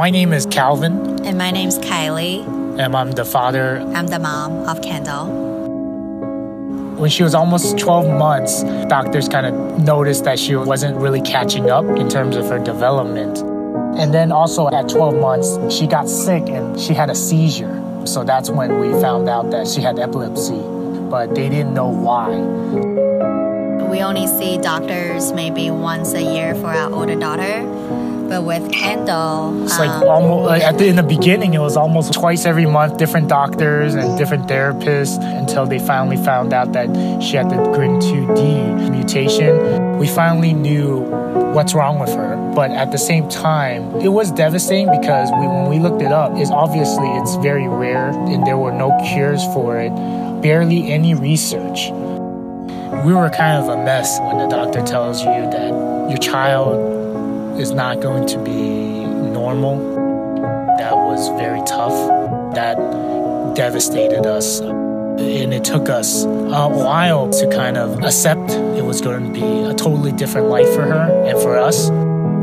My name is Calvin. And my name's Kylie. And I'm the father. I'm the mom of Kendall. When she was almost 12 months, doctors kind of noticed that she wasn't really catching up in terms of her development. And then also at 12 months, she got sick and she had a seizure. So that's when we found out that she had epilepsy, but they didn't know why. We only see doctors maybe once a year for our older daughter. But with Kendall, it's almost in the beginning, it was almost twice every month, different doctors and different therapists until they finally found out that she had the GRIN2D mutation. We finally knew what's wrong with her. But at the same time, it was devastating because when we looked it up, it's very rare and there were no cures for it, barely any research. We were kind of a mess when the doctor tells you that your child is not going to be normal. That was very tough. That devastated us. And it took us a while to kind of accept it was going to be a totally different life for her and for us.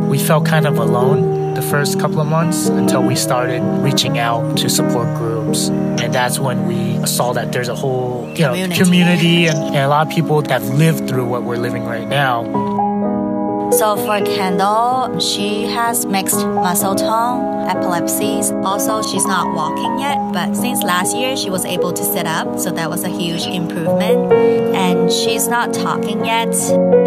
We felt kind of alone the first couple of months until we started reaching out to support groups. And that's when we saw that there's a whole community and a lot of people that have lived through what we're living right now. So for Kendall, she has mixed muscle tone, epilepsies. Also, she's not walking yet, but since last year, she was able to sit up. So that was a huge improvement. And she's not talking yet.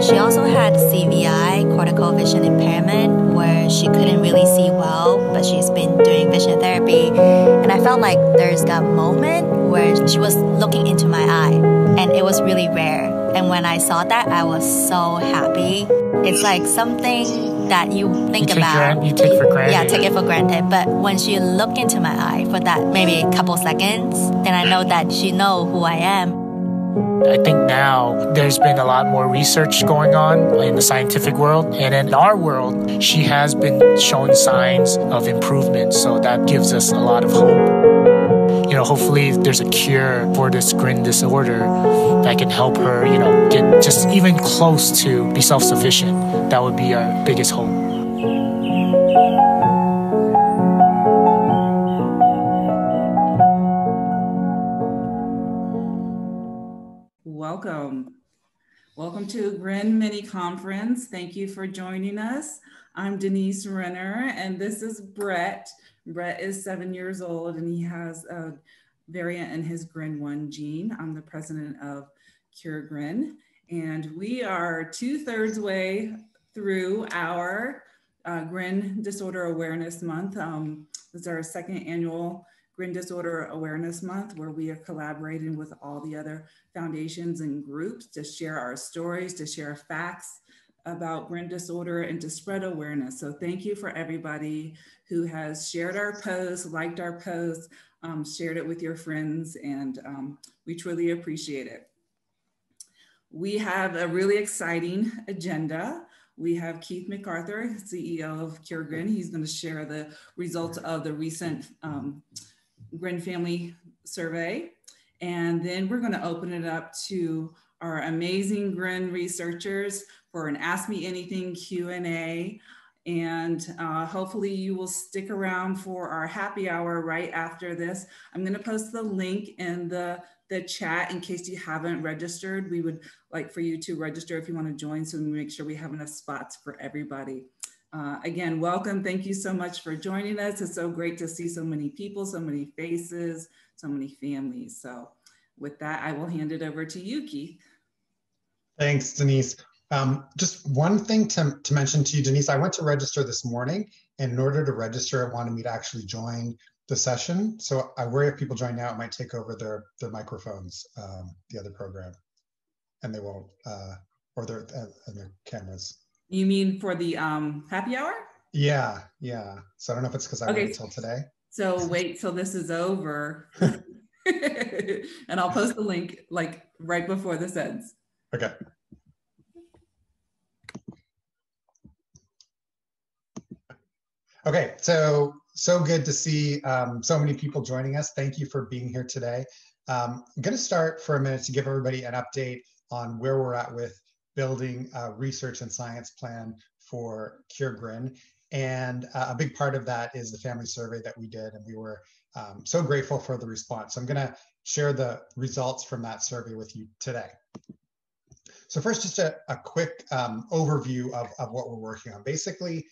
She also had CVI, cortical vision impairment, where she couldn't really see well, but she's been doing vision therapy. And I felt like there's that moment where she was looking into my eye, and it was really rare. And when I saw that, I was so happy. It's like something that you think about. You take for granted. Yeah, take it for granted. But when she looked into my eye for that maybe a couple seconds, then I know that she knows who I am. I think now there's been a lot more research going on in the scientific world. And in our world, she has been showing signs of improvement. So that gives us a lot of hope. Hopefully there's a cure for this GRIN disorder that can help her, get just even close to be self-sufficient. That would be our biggest hope. Welcome to GRIN Mini-conference. Thank you for joining us. I'm Denise Renner, and this is Brett. Brett is 7 years old, and he has a variant in his GRIN1 gene. I'm the president of CureGRIN, and we are 2/3 way through our GRIN Disorder Awareness Month. This is our second annual GRIN Disorder Awareness Month, where we are collaborating with all the other foundations and groups to share our stories, to share facts about GRIN disorder, and to spread awareness. So thank you for everybody who has shared our posts, liked our posts, shared it with your friends, and we truly appreciate it. We have a really exciting agenda. We have Keith MacArthur, CEO of CureGRIN. He's going to share the results of the recent GRIN family survey. And then we're going to open it up to our amazing GRIN researchers for an Ask Me Anything Q&A. And hopefully you will stick around for our happy hour right after this. I'm going to post the link in the chat in case you haven't registered. We would like for you to register if you want to join, so we make sure we have enough spots for everybody. Again, welcome. Thank you so much for joining us. It's so great to see so many people, so many faces, so many families. So with that, I will hand it over to you, Keith. Thanks, Denise. Just one thing to mention to you, Denise, I went to register this morning, and in order to register, it wanted me to actually join the session. So I worry if people join now, it might take over their microphones, the other program, and they won't, or their cameras. You mean for the happy hour? Yeah. So I don't know if it's because I waited till today. So wait till this is over, and I'll post the link like right before this ends. Okay. Okay, so good to see so many people joining us. Thank you for being here today. I'm going to start for a minute to give everybody an update on where we're at with building a research and science plan for CureGRIN. And a big part of that is the family survey that we did, and we were so grateful for the response. So I'm going to share the results from that survey with you today. So first, just a quick overview of what we're working on. Basically,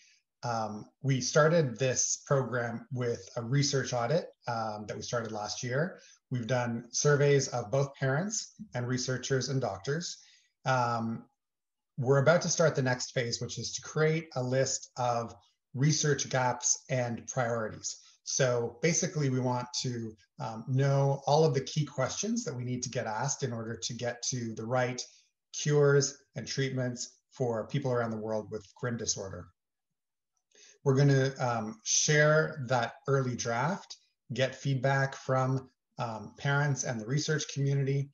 we started this program with a research audit that we started last year. We've done surveys of both parents and researchers and doctors. We're about to start the next phase, which is to create a list of research gaps and priorities. So basically, we want to know all of the key questions that we need to get asked in order to get to the right cures and treatments for people around the world with GRIN disorder. We're going to share that early draft, get feedback from parents and the research community,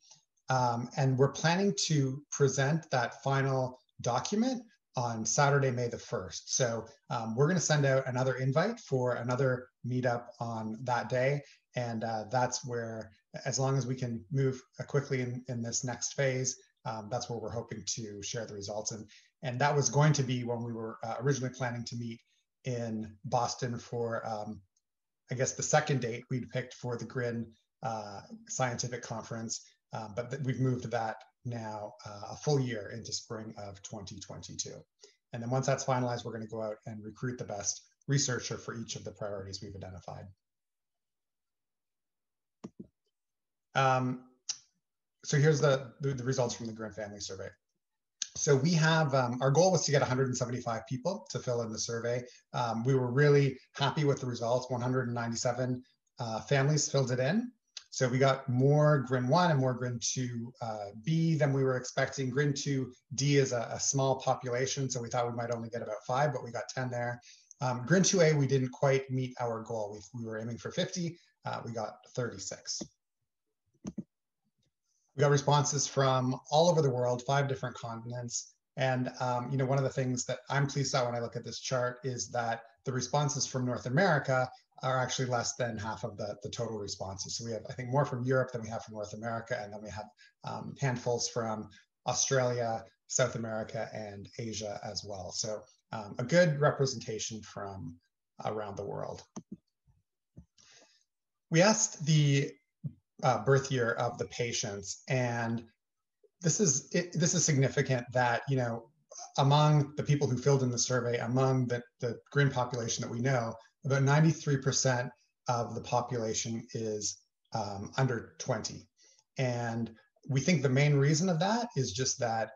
and we're planning to present that final document on Saturday, May the 1st. So we're going to send out another invite for another meetup on that day. And that's where, as long as we can move quickly in this next phase, that's where we're hoping to share the results. And that was going to be when we were originally planning to meet in Boston for, I guess, the second date we'd picked for the GRIN scientific conference. But we've moved that now a full year into spring of 2022. And then once that's finalized, we're going to go out and recruit the best researcher for each of the priorities we've identified. So here's the results from the GRIN family survey. So we have, our goal was to get 175 people to fill in the survey. We were really happy with the results. 197 families filled it in. So we got more GRIN 1 and more GRIN 2B than we were expecting. GRIN 2D is a small population, so we thought we might only get about 5, but we got 10 there. GRIN 2A, we didn't quite meet our goal. We were aiming for 50, we got 36. We got responses from all over the world, 5 different continents. And you know, one of the things that I'm pleased about when I look at this chart is that the responses from North America are actually less than half of the total responses. So we have, I think, more from Europe than we have from North America. And then we have handfuls from Australia, South America, and Asia as well. So a good representation from around the world. We asked the birth year of the patients, and this is significant that, you know, among the people who filled in the survey, among the GRIN population that we know, about 93% of the population is under 20. And we think the main reason of that is just that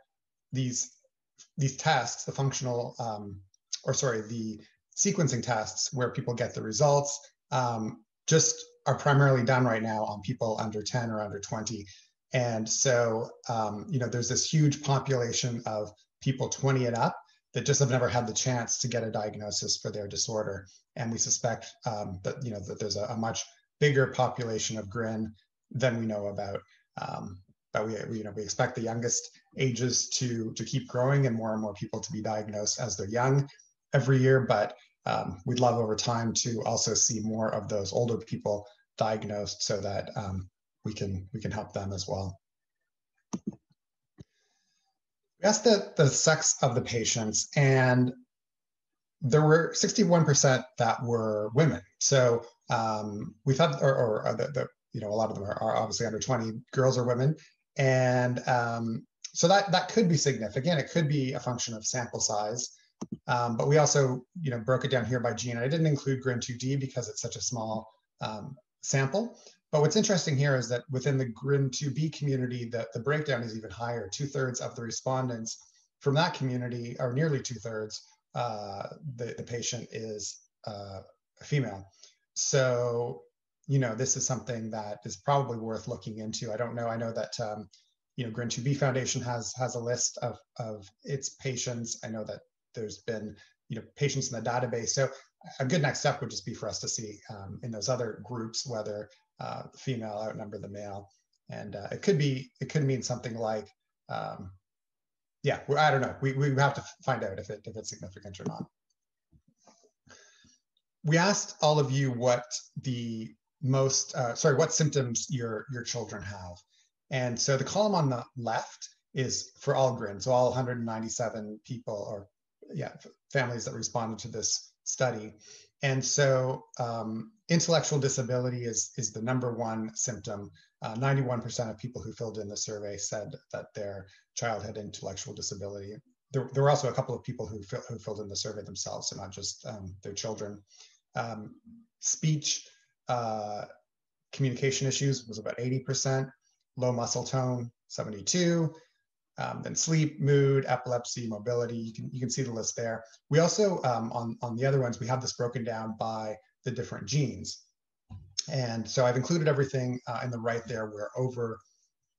these tests, the functional, the sequencing tests where people get the results, just are primarily done right now on people under 10 or under 20. And so, you know, there's this huge population of people 20 and up that just have never had the chance to get a diagnosis for their disorder. And we suspect that, you know, that there's a much bigger population of GRIN than we know about. But we expect the youngest ages to keep growing and more people to be diagnosed as they're young every year. But we'd love over time to also see more of those older people diagnosed so that we can help them as well. We asked the sex of the patients, and there were 61% that were women. So we thought, you know, a lot of them are obviously under 20, girls or women, and so that could be significant. It could be a function of sample size, but we also, you know, broke it down here by gene. I didn't include GRIN 2D because it's such a small sample. But what's interesting here is that within the GRIN 2B community, the breakdown is even higher. 2/3 of the respondents from that community, or nearly 2/3, the patient is a female. So, you know, this is something that is probably worth looking into. I don't know. I know that, you know, GRIN 2B Foundation has a list of its patients. I know that there's been, you know, patients in the database. So a good next step would just be for us to see in those other groups whether the female outnumber the male, and it could mean something like, yeah, I don't know. We have to find out if it's significant or not. We asked all of you what the what symptoms your children have, and so the column on the left is for all GRIN, so all 197 people, or yeah, families that responded to this study. And so intellectual disability is the #1 symptom. 91% of people who filled in the survey said that their child had intellectual disability. There were also a couple of people who filled in the survey themselves, so not just their children. Speech, communication issues was about 80%, low muscle tone, 72%, then sleep, mood, epilepsy, mobility, you can see the list there. We also, on the other ones, we have this broken down by the different genes. And so I've included everything in the right there where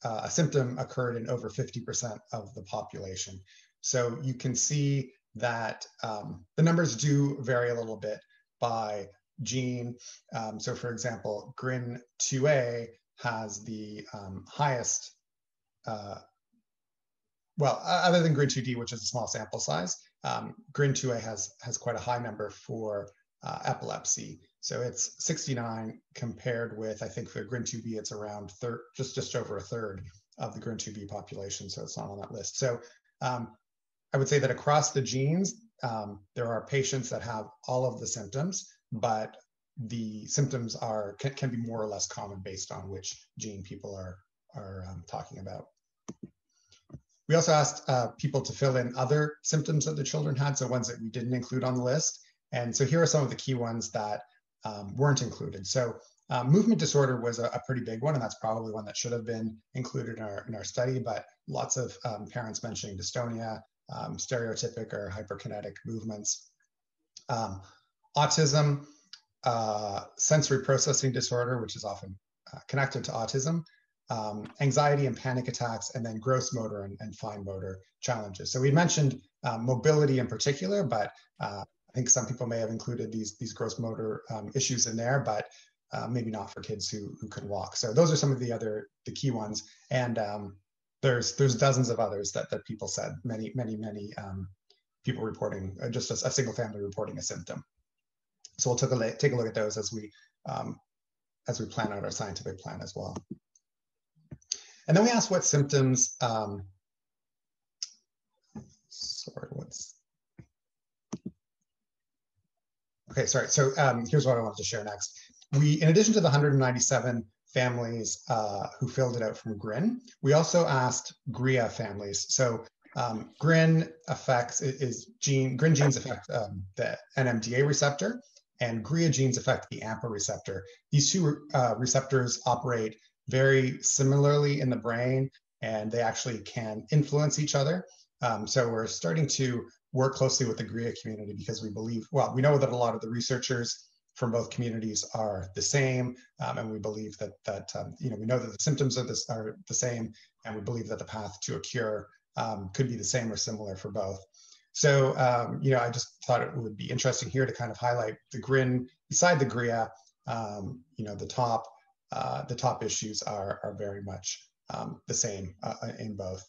a symptom occurred in over 50% of the population. So you can see that the numbers do vary a little bit by gene. So for example, GRIN 2A has the highest, well, other than GRIN 2D, which is a small sample size, GRIN 2A has quite a high number for epilepsy. So it's 69 compared with, I think for GRIN 2B, it's around just over a third of the GRIN 2B population. So it's not on that list. So I would say that across the genes, there are patients that have all of the symptoms, but the symptoms can be more or less common based on which gene people are talking about. We also asked people to fill in other symptoms that the children had, so ones that we didn't include on the list. And so here are some of the key ones that weren't included. So movement disorder was a pretty big one, and that's probably one that should have been included in our study, but lots of parents mentioning dystonia, stereotypic or hyperkinetic movements. Autism, sensory processing disorder, which is often connected to autism, anxiety and panic attacks, and then gross motor and fine motor challenges. So we mentioned mobility in particular, but I think some people may have included these gross motor issues in there, but maybe not for kids who can walk. So those are some of the key ones. And there's dozens of others that people said, many people reporting, just a single family reporting a symptom. So we'll take a look at those as we plan out our scientific plan as well. And then we asked what symptoms, So here's what I wanted to share next. In addition to the 197 families who filled it out from GRIN, we also asked GRIA families. So GRIN GRIN genes affect the NMDA receptor, and GRIA genes affect the AMPA receptor. These two receptors operate very similarly in the brain, and they actually can influence each other. So we're starting to work closely with the GRIA community because we believe, well, we know that a lot of the researchers from both communities are the same, and we believe that we know that the symptoms are the same, and we believe that the path to a cure could be the same or similar for both. So I just thought it would be interesting here to kind of highlight the GRIN beside the GRIA. The top issues are very much the same in both.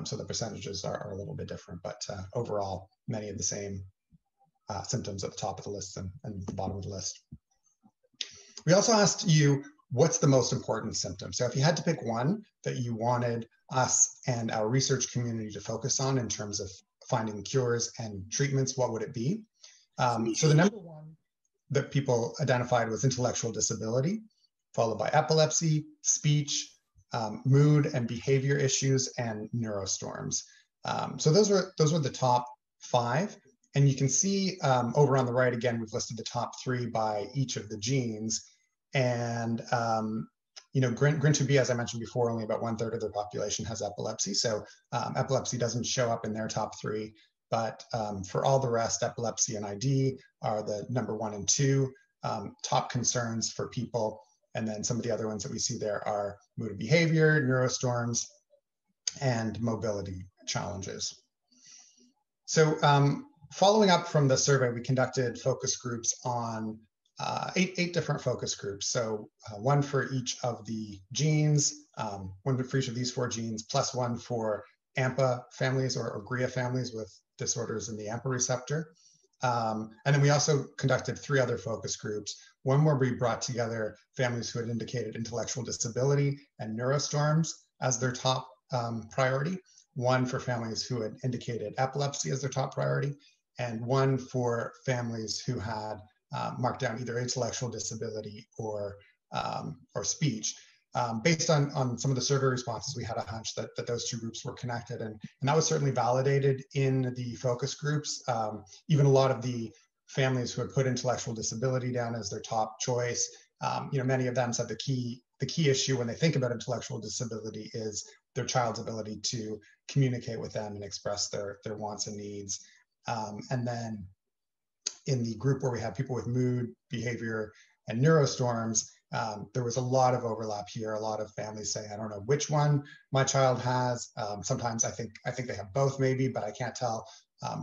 So the percentages are a little bit different, but overall, many of the same symptoms at the top of the list and the bottom of the list. We also asked you, what's the most important symptom? So if you had to pick one that you wanted us and our research community to focus on in terms of finding cures and treatments, what would it be? So the #1 that people identified was intellectual disability, followed by epilepsy, speech, mood and behavior issues, and neurostorms. So those were the top 5. And you can see over on the right, again, we've listed the top 3 by each of the genes. And GRIN 2B, as I mentioned before, only about 1/3 of their population has epilepsy. So epilepsy doesn't show up in their top 3. But for all the rest, epilepsy and ID are the #1 and 2 top concerns for people. And then some of the other ones that we see there are mood and behavior, neurostorms, and mobility challenges. So following up from the survey, we conducted focus groups on 8 different focus groups. So one for each of the genes, one for each of these 4 genes, plus one for AMPA families or GRIA families with disorders in the AMPA receptor. And then we also conducted 3 other focus groups. One where we brought together families who had indicated intellectual disability and neurostorms as their top priority. One for families who had indicated epilepsy as their top priority. and one for families who had marked down either intellectual disability or speech. Based on some of the survey responses, we had a hunch that those two groups were connected, and that was certainly validated in the focus groups. Even a lot of the families who had put intellectual disability down as their top choice, many of them said the key issue when they think about intellectual disability is their child's ability to communicate with them and express their wants and needs. And then in the group where we had people with mood, behavior, and neurostorms, there was a lot of overlap here. A lot of families saying, I don't know which one my child has. Sometimes I think they have both maybe, but I can't tell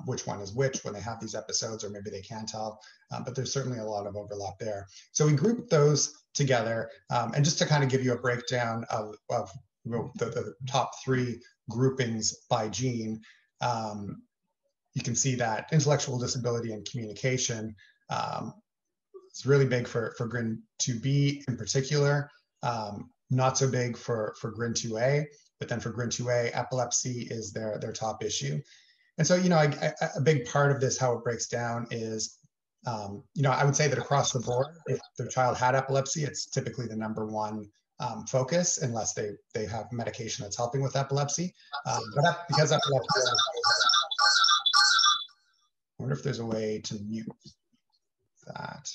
which one is which when they have these episodes, or maybe they can tell, but there's certainly a lot of overlap there. So we grouped those together, and just to kind of give you a breakdown of the top three groupings by gene, you can see that intellectual disability and communication is really big for GRIN 2B in particular, not so big for GRIN 2A, but then for GRIN 2A, epilepsy is their top issue. And so, a big part of this, how it breaks down is, I would say that across the board, if their child had epilepsy, it's typically the #1 focus, unless they have medication that's helping with epilepsy. But because epilepsy, I wonder if there's a way to mute that.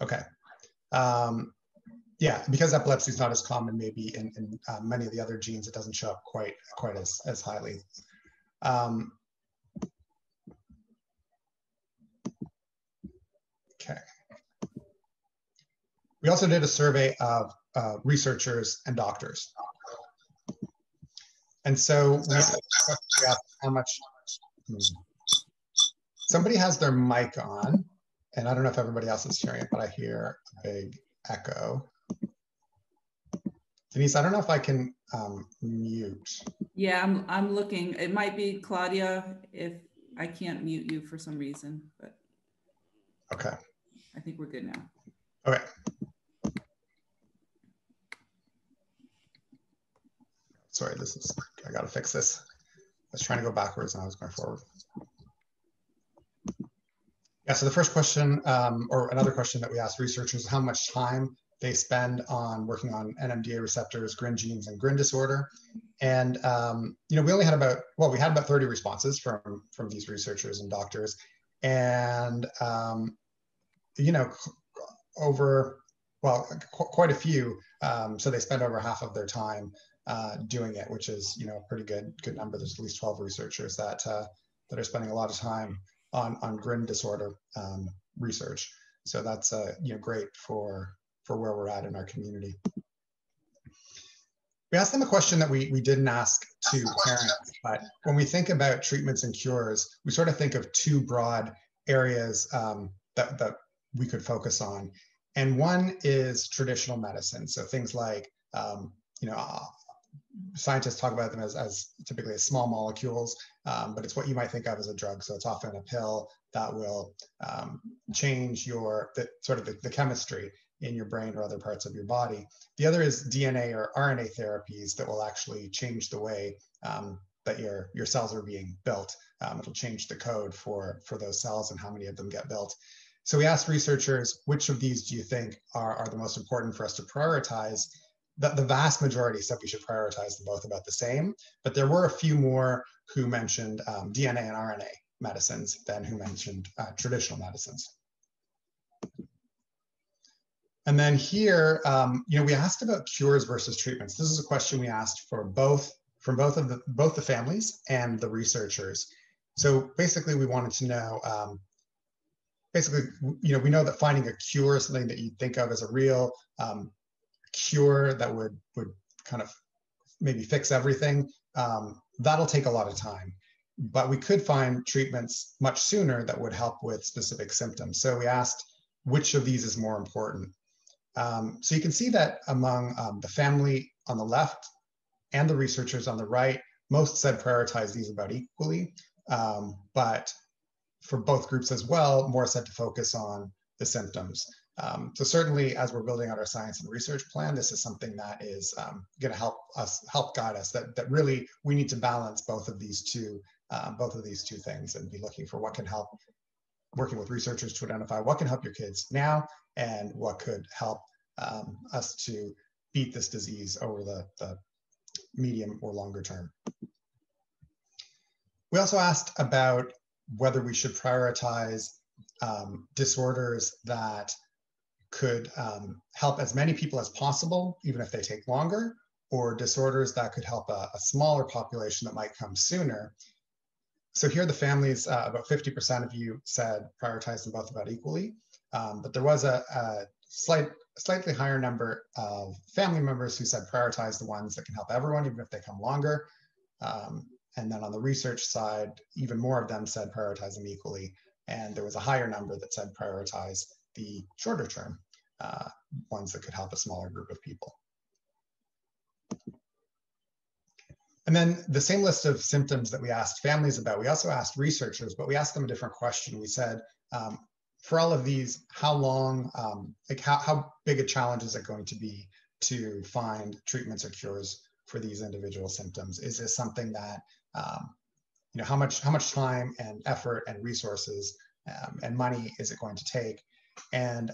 Okay. Yeah, because epilepsy is not as common maybe in many of the other genes, it doesn't show up quite as highly. Okay. We also did a survey of researchers and doctors. And so we asked how much, somebody has their mic on, and I don't know if everybody else is hearing it, but I hear a big echo. Denise, I don't know if I can mute. Yeah, I'm looking. It might be Claudia if I can't mute you for some reason, but okay. I think we're good now. Okay. Sorry, I gotta fix this. I was trying to go backwards and I was going forward. Yeah, so the first question, or another question that we asked researchers, how much time they spend on working on NMDA receptors, GRIN genes, and GRIN disorder. And, we only had we had about 30 responses from these researchers and doctors. And, quite a few. So they spend over half of their time doing it, which is, a pretty good number. There's at least 12 researchers that are spending a lot of time on GRIN disorder research. So that's, great for where we're at in our community. We asked them a question that we didn't ask to parents, but when we think about treatments and cures, we sort of think of two broad areas that we could focus on. And one is traditional medicine. So things like, scientists talk about them as typically as small molecules, but it's what you might think of as a drug. So it's often a pill that will change the chemistry in your brain or other parts of your body. The other is DNA or RNA therapies that will actually change the way that your cells are being built. It'll change the code for those cells and how many of them get built. So we asked researchers, which of these do you think are the most important for us to prioritize? The vast majority said we should prioritize them both about the same, but there were a few more who mentioned DNA and RNA medicines than who mentioned traditional medicines. And then here, we asked about cures versus treatments. This is a question we asked from both the families and the researchers. So basically, we wanted to know. We know that finding a cure is something that you think of as a real cure that would kind of maybe fix everything. That'll take a lot of time, but we could find treatments much sooner that would help with specific symptoms. So we asked which of these is more important. So you can see that among the family on the left and the researchers on the right, most said prioritize these about equally, but for both groups as well, more said to focus on the symptoms. So certainly as we're building out our science and research plan, this is something that is going to help guide us, that really we need to balance both of these two both of these two things and be looking for what can help, working with researchers to identify what can help your kids now and what could help us to beat this disease over the medium or longer term. We also asked about whether we should prioritize disorders that could help as many people as possible, even if they take longer, or disorders that could help a smaller population that might come sooner. So here the families, about 50% of you said prioritize them both about equally, but there was a slightly higher number of family members who said prioritize the ones that can help everyone, even if they come longer. And then on the research side, even more of them said prioritize them equally. And there was a higher number that said prioritize the shorter term ones that could help a smaller group of people. And then the same list of symptoms that we asked families about, we also asked researchers, but we asked them a different question. We said, for all of these, how long, how big a challenge is it going to be to find treatments or cures for these individual symptoms? Is this something that, how much time and effort and resources and money is it going to take? And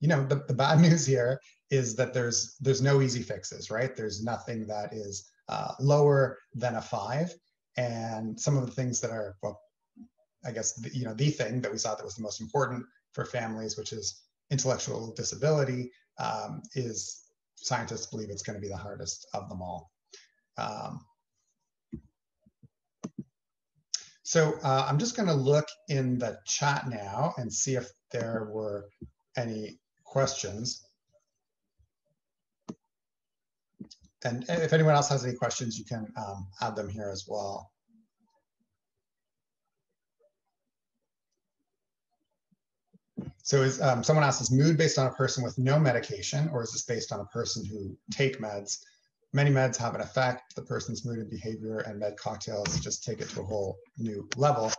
the bad news here is that there's no easy fixes, right? There's nothing that is lower than a 5. And some of the things that are, well, I guess, the thing that we saw that was the most important for families, which is intellectual disability, is scientists believe it's going to be the hardest of them all. So I'm just going to look in the chat now and see if there were any questions. And if anyone else has any questions, you can add them here as well. So is someone asked, is mood based on a person with no medication, or is this based on a person who take meds? Many meds have an effect. The person's mood and behavior and med cocktails just take it to a whole new level.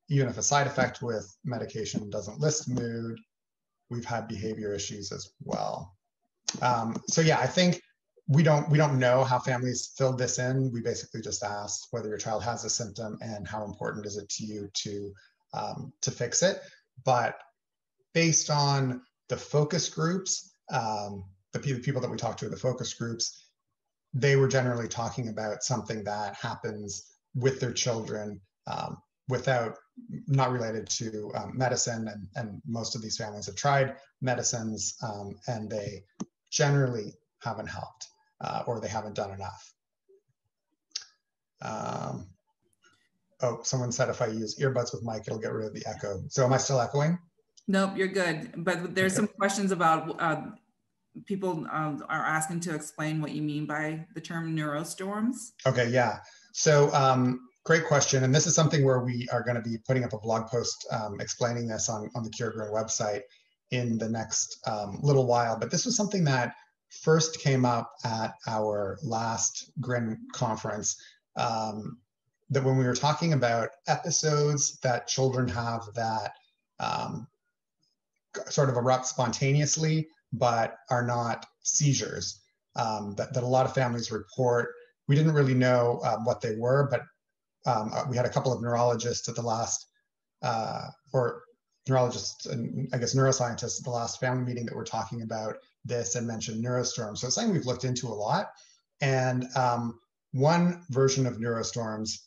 Even if a side effect with medication doesn't list mood, we've had behavior issues as well. So yeah, I think we don't know how families filled this in. We basically just asked whether your child has a symptom and how important is it to you to fix it. But based on the focus groups, the people that we talked to in the focus groups, they were generally talking about something that happens with their children not related to medicine. And most of these families have tried medicines and they generally haven't helped or they haven't done enough. Oh, someone said if I use earbuds with mic, it'll get rid of the echo. So am I still echoing? Nope, you're good. But there's some questions about people are asking to explain what you mean by the term neurostorms. Okay, yeah. So great question. And this is something where we are going to be putting up a blog post explaining this on the CureGRIN website in the next little while. But this was something that first came up at our last GRIN conference, that when we were talking about episodes that children have that sort of erupt spontaneously, but are not seizures, that a lot of families report. We didn't really know what they were, but we had a couple of neurologists at the last, or neurologists and I guess neuroscientists at the last family meeting that were talking about this and mentioned neurostorms. So it's something we've looked into a lot. And one version of neurostorms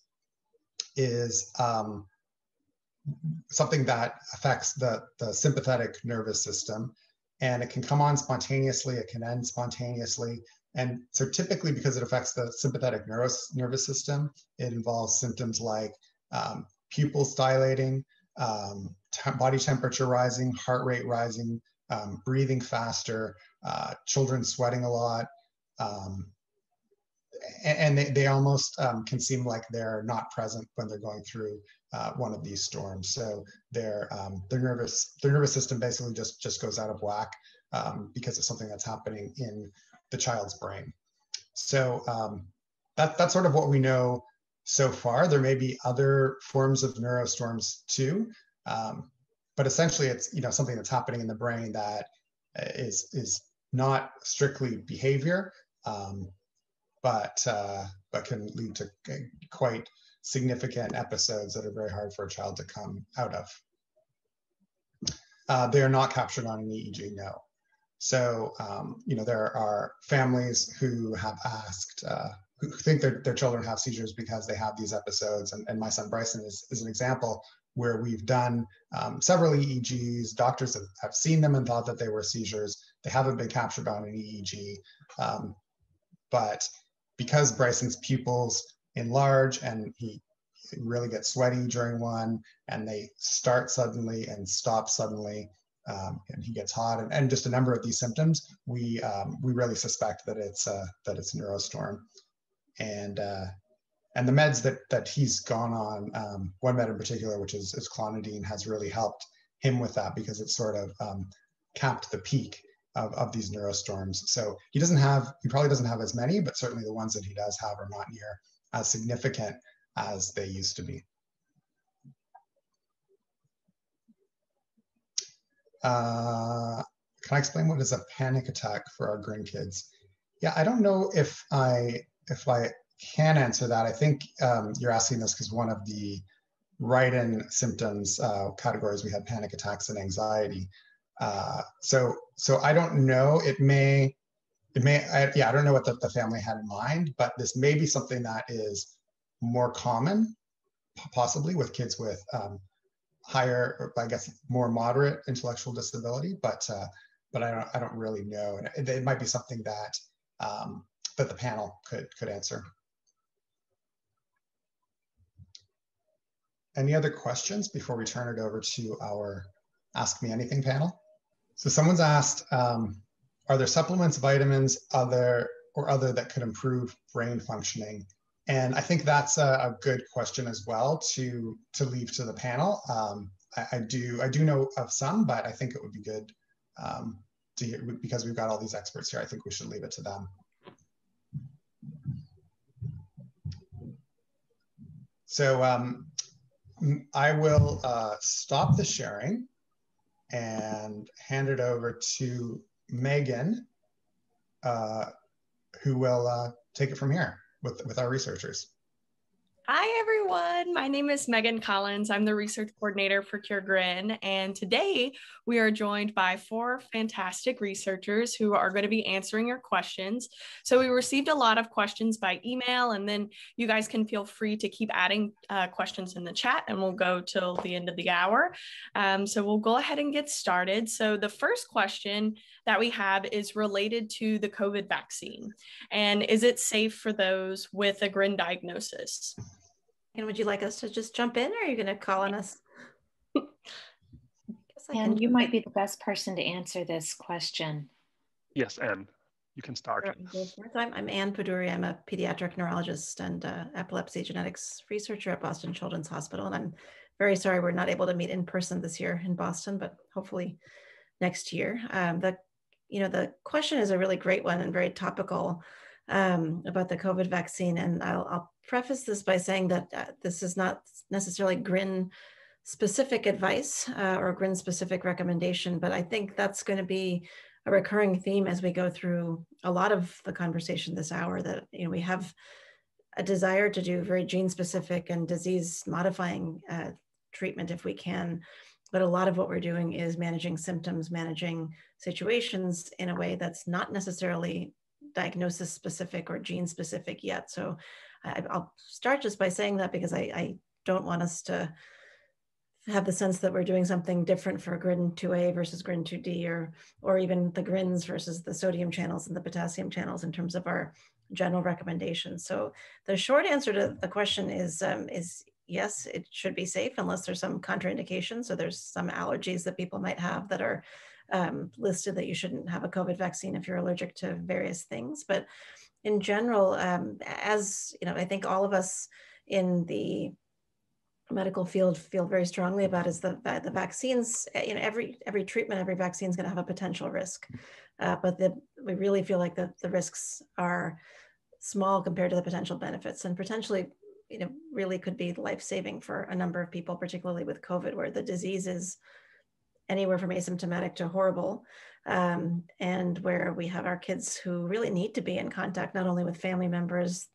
is something that affects the sympathetic nervous system, and it can come on spontaneously, it can end spontaneously. And so typically, because it affects the sympathetic nervous system, it involves symptoms like pupils dilating, body temperature rising, heart rate rising, breathing faster, children sweating a lot, and they almost can seem like they're not present when they're going through one of these storms. So their nervous system basically just goes out of whack because of something that's happening in the child's brain. So that's sort of what we know so far. There may be other forms of neurostorms too, but essentially it's something that's happening in the brain that is not strictly behavior. but can lead to quite significant episodes that are very hard for a child to come out of. They are not captured on an EEG, no. So, there are families who have asked, who think their children have seizures because they have these episodes. And my son Bryson is an example where we've done several EEGs. Doctors have seen them and thought that they were seizures. They haven't been captured on an EEG. But because Bryson's pupils enlarge and he really gets sweaty during one, and they start suddenly and stop suddenly, and he gets hot, and just a number of these symptoms, we really suspect that it's a neurostorm. And the meds that he's gone on, one med in particular, which is clonidine, has really helped him with that, because it sort of capped the peak of these neurostorms. So he probably doesn't have as many, but certainly the ones that he does have are not near as significant as they used to be. Can I explain what is a panic attack for our GRIN kids? Yeah, I don't know if I can answer that. I think you're asking this because one of the write-in symptoms categories, we had panic attacks and anxiety. So I don't know. I don't know what the family had in mind, but this may be something that is more common, possibly with kids with higher, or I guess more moderate intellectual disability, but I don't really know, and it might be something that that the panel could answer. Any other questions before we turn it over to our Ask Me Anything panel? So someone's asked, are there supplements, vitamins, other that could improve brain functioning? And I think that's a good question as well to leave to the panel. I do know of some, but I think it would be good to hear, because we've got all these experts here. I think we should leave it to them. So I will stop the sharing and hand it over to Megan, who will take it from here with our researchers. Hi, everyone. My name is Megan Collins. I'm the research coordinator for CureGRIN, and today we are joined by 4 fantastic researchers who are going to be answering your questions. So we received a lot of questions by email, and then you guys can feel free to keep adding questions in the chat, and we'll go till the end of the hour. So we'll go ahead and get started. So the first question that we have is related to the COVID vaccine, and is it safe for those with a GRIN diagnosis? And would you like us to just jump in, or are you going to call on us? And you might be the best person to answer this question. Yes, Anne, you can start. I'm Anne Paduri. I'm a pediatric neurologist and epilepsy genetics researcher at Boston Children's Hospital. And I'm very sorry we're not able to meet in person this year in Boston, but hopefully next year. The question is a really great one and very topical about the COVID vaccine. And I'll preface this by saying that this is not necessarily GRIN specific advice or GRIN specific recommendation, but I think that's going to be a recurring theme as we go through a lot of the conversation this hour, that we have a desire to do very gene specific and disease modifying treatment if we can. But a lot of what we're doing is managing symptoms, managing situations in a way that's not necessarily diagnosis specific or gene specific yet. So I'll start just by saying that, because I don't want us to have the sense that we're doing something different for GRIN 2A versus GRIN 2D, or even the GRINs versus the sodium channels and the potassium channels in terms of our general recommendations. So the short answer to the question is yes, it should be safe unless there's some contraindication. So there's some allergies that people might have that are listed that you shouldn't have a COVID vaccine if you're allergic to various things. But in general, as I think all of us in the medical field feel very strongly about, is the vaccines. Every treatment, every vaccine is going to have a potential risk, but we really feel like the risks are small compared to the potential benefits, and potentially, really could be life-saving for a number of people, particularly with COVID, where the disease is anywhere from asymptomatic to horrible, and where we have our kids who really need to be in contact, not only with family members,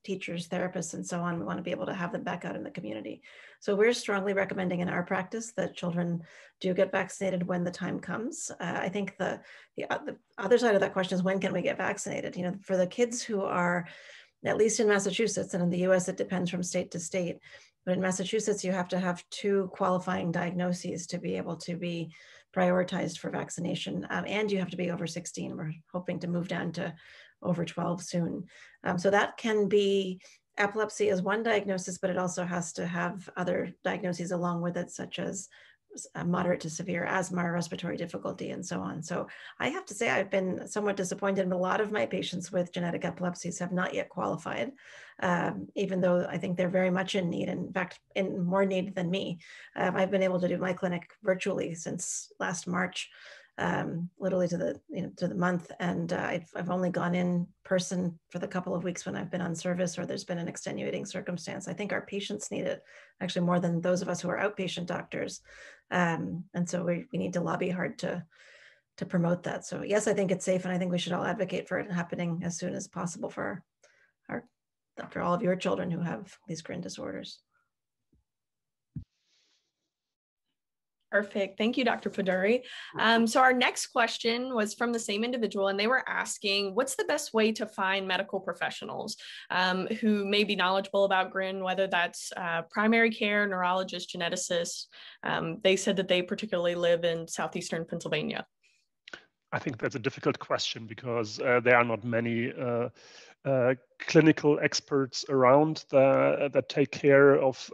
teachers, therapists, and so on. We want to be able to have them back out in the community. So we're strongly recommending in our practice that children do get vaccinated when the time comes. I think the other side of that question is, when can we get vaccinated? You know, for the kids who are, at least in Massachusetts, and in the US, it depends from state to state, but in Massachusetts, you have to have 2 qualifying diagnoses to be able to be prioritized for vaccination. And you have to be over 16. We're hoping to move down to over 12 soon. So that can be, epilepsy as one diagnosis, but it also has to have other diagnoses along with it, such as moderate to severe asthma, respiratory difficulty, and so on. So I have to say, I've been somewhat disappointed. A lot of my patients with genetic epilepsies have not yet qualified, even though I think they're very much in need. In fact, in more need than me. I've been able to do my clinic virtually since last March, literally to the month, and I've only gone in person for the couple of weeks when I've been on service or there's been an extenuating circumstance. I think our patients need it actually more than those of us who are outpatient doctors, and so we need to lobby hard to promote that. So yes, I think it's safe, and I think we should all advocate for it happening as soon as possible for all of your children who have these GRIN disorders. Perfect. Thank you, Dr. Paduri. So our next question was from the same individual, and they were asking, what's the best way to find medical professionals who may be knowledgeable about GRIN, whether that's primary care, neurologists, geneticists? They said that they particularly live in southeastern Pennsylvania. I think that's a difficult question because there are not many clinical experts around that take care of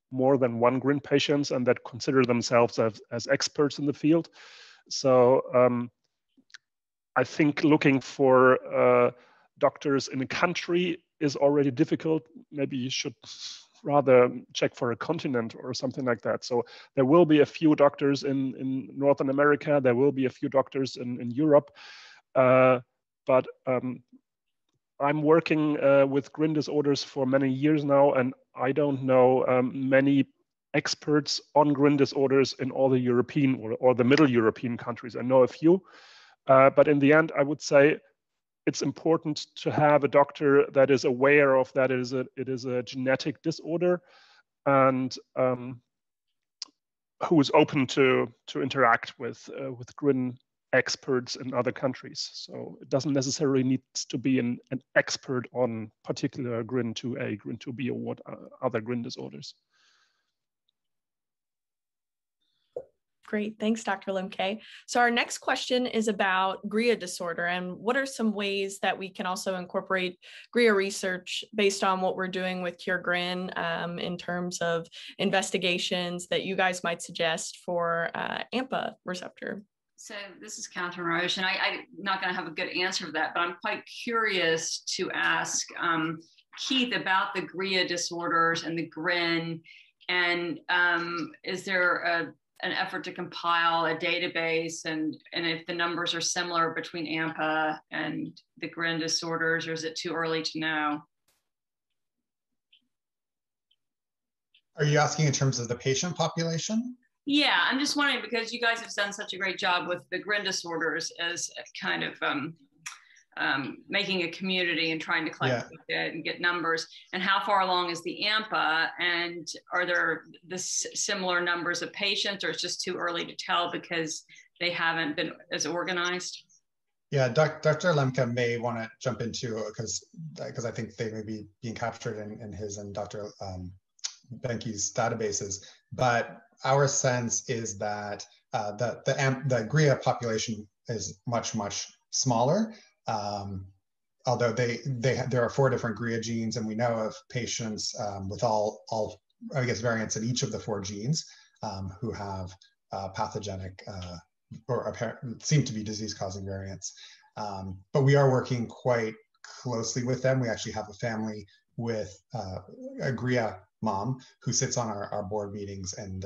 more than one GRIN patients and that consider themselves as experts in the field. So I think looking for doctors in a country is already difficult. Maybe you should rather check for a continent or something like that. So there will be a few doctors in Northern America, there will be a few doctors in Europe, but I'm working with GRIN disorders for many years now, and I don't know many experts on GRIN disorders in all the European or the Middle European countries. I know a few, but in the end, I would say it's important to have a doctor that is aware of that it is a genetic disorder and who is open to interact with GRIN experts in other countries. So it doesn't necessarily need to be an expert on particular GRIN 2A, GRIN 2B, or what other GRIN disorders. Great, thanks, Dr. Lemke. So our next question is about GRIA disorder, and what are some ways that we can also incorporate GRIA research based on what we're doing with CureGRIN in terms of investigations that you guys might suggest for AMPA receptor? So this is Catherine Roche, and I'm not going to have a good answer for that, but I'm quite curious to ask Keith about the GRIA disorders and the GRIN, and is there an effort to compile a database, and if the numbers are similar between AMPA and the GRIN disorders, or is it too early to know? Are you asking in terms of the patient population? Yeah, I'm just wondering, because you guys have done such a great job with the GRIN disorders as kind of making a community and trying to collect data and get numbers, and how far along is the AMPA, and are there the similar numbers of patients, or it's just too early to tell because they haven't been as organized? Yeah, Dr. Lemke may want to jump into because I think they may be being captured in his and Dr. Benke's databases, but our sense is that the GRIA population is much smaller. Although there are 4 different GRIA genes, and we know of patients with all I guess variants in each of the 4 genes who have pathogenic or seem to be disease-causing variants. But we are working quite closely with them. We actually have a family with a GRIA mom who sits on our board meetings, and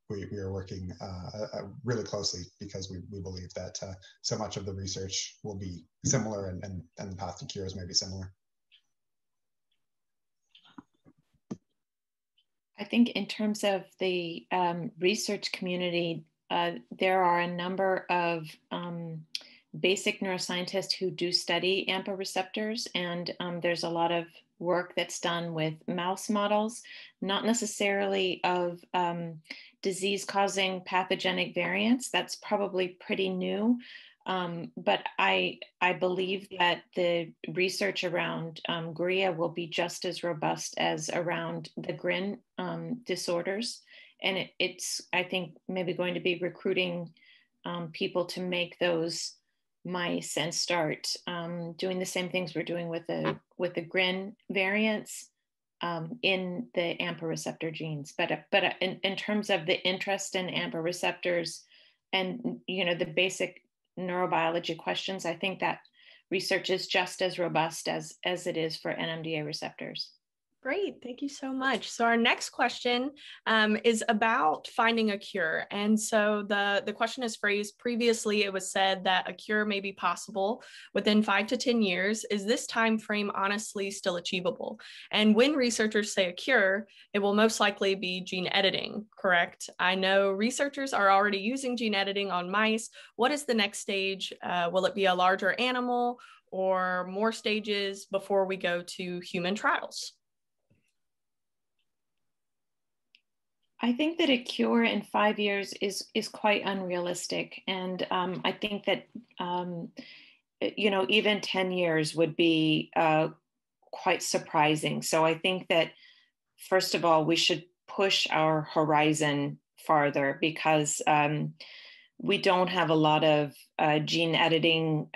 we are working really closely because we believe that so much of the research will be similar, and the path to cures may be similar. I think in terms of the research community, there are a number of basic neuroscientists who do study AMPA receptors, and there's a lot of work that's done with mouse models, not necessarily of disease-causing pathogenic variants. That's probably pretty new. But I believe that the research around GRIA will be just as robust as around the GRIN disorders. And it's, I think, maybe going to be recruiting people to make those mice and start doing the same things we're doing with the GRIN variants in the AMPA receptor genes. But in terms of the interest in AMPA receptors and, you know, the basic neurobiology questions, I think that research is just as robust as it is for NMDA receptors. Great, thank you so much. So our next question is about finding a cure. And so the question is phrased, previously it was said that a cure may be possible within 5 to 10 years. Is this time frame honestly still achievable? And when researchers say a cure, it will most likely be gene editing, correct? I know researchers are already using gene editing on mice. What is the next stage? Will it be a larger animal or more stages before we go to human trials? I think that a cure in 5 years is quite unrealistic. And I think that, you know, even 10 years would be quite surprising. So I think that, first of all, we should push our horizon farther because we don't have a lot of gene editing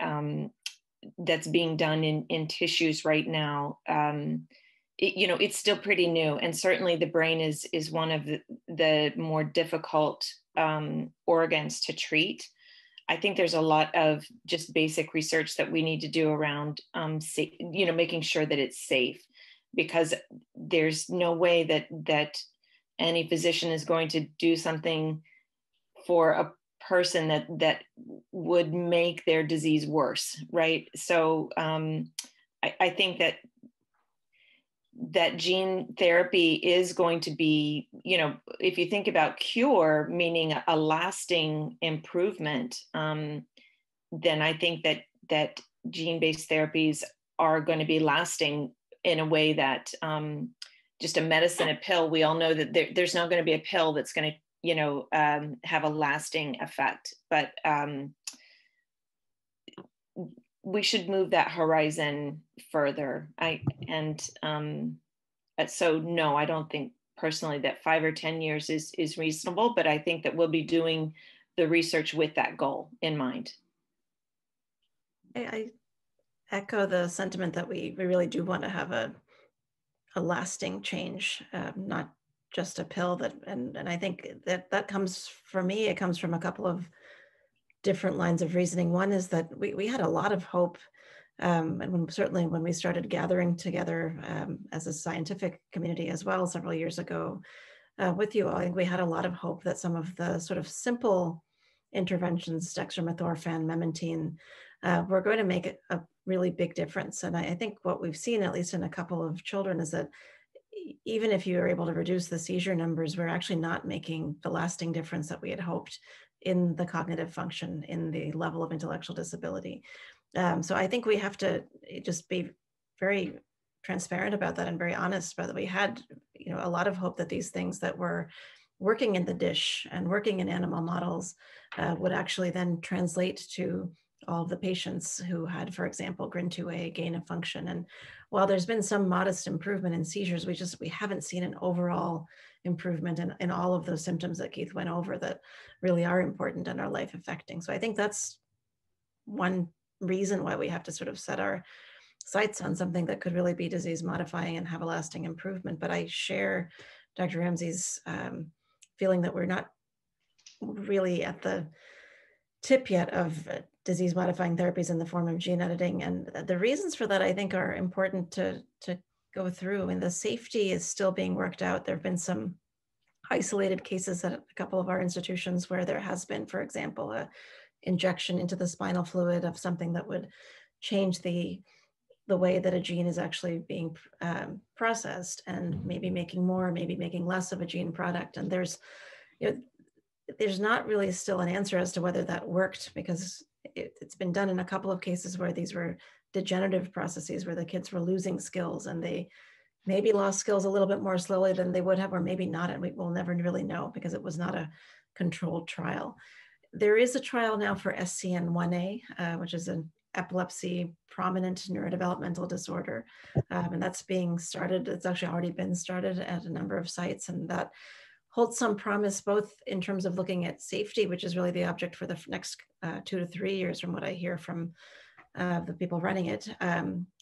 that's being done in tissues right now. You know, it's still pretty new, and certainly the brain is one of the more difficult organs to treat. I think there's a lot of just basic research that we need to do around, you know, making sure that it's safe, because there's no way that any physician is going to do something for a person that would make their disease worse, right? So I think that gene therapy is going to be, you know, if you think about cure, meaning a lasting improvement, then I think that gene-based therapies are going to be lasting in a way that just a medicine, a pill, we all know that there's not going to be a pill that's going to, you know, have a lasting effect. But we should move that horizon further. So no, I don't think personally that 5 or 10 years is reasonable, but I think that we'll be doing the research with that goal in mind. I echo the sentiment that we really do want to have a lasting change, not just a pill and I think that comes, for me, it comes from a couple of different lines of reasoning. One is that we had a lot of hope, and certainly when we started gathering together as a scientific community as well several years ago with you all, I think we had a lot of hope that some of the sort of simple interventions, dextromethorphan, memantine, were going to make a really big difference. And I think what we've seen, at least in a couple of children, is that even if you are able to reduce the seizure numbers, we're actually not making the lasting difference that we had hoped in the cognitive function, in the level of intellectual disability. So I think we have to just be very transparent about that and very honest about that. We had, you know, a lot of hope that these things that were working in the dish and working in animal models would actually then translate to all of the patients who had, for example, GRIN2A, gain of function. And while there's been some modest improvement in seizures, we haven't seen an overall improvement in all of those symptoms that Keith went over that really are important and are life affecting. So I think that's one reason why we have to sort of set our sights on something that could really be disease modifying and have a lasting improvement. But I share Dr. Ramsey's feeling that we're not really at the tip yet of disease modifying therapies in the form of gene editing. And the reasons for that, I think, are important to go through. And the safety is still being worked out. There have been some isolated cases at a couple of our institutions where there has been, for example, a injection into the spinal fluid of something that would change the way that a gene is actually being processed, and maybe making more, maybe making less of a gene product. And there's, you know, there's not really still an answer as to whether that worked, because it's been done in a couple of cases where these were degenerative processes where the kids were losing skills, and they maybe lost skills a little bit more slowly than they would have, or maybe not, and we will never really know because it was not a controlled trial. There is a trial now for SCN1A, which is an epilepsy prominent neurodevelopmental disorder, and that's being started. It's actually already been started at a number of sites, and that holds some promise both in terms of looking at safety, which is really the object for the next 2 to 3 years from what I hear from the people running it.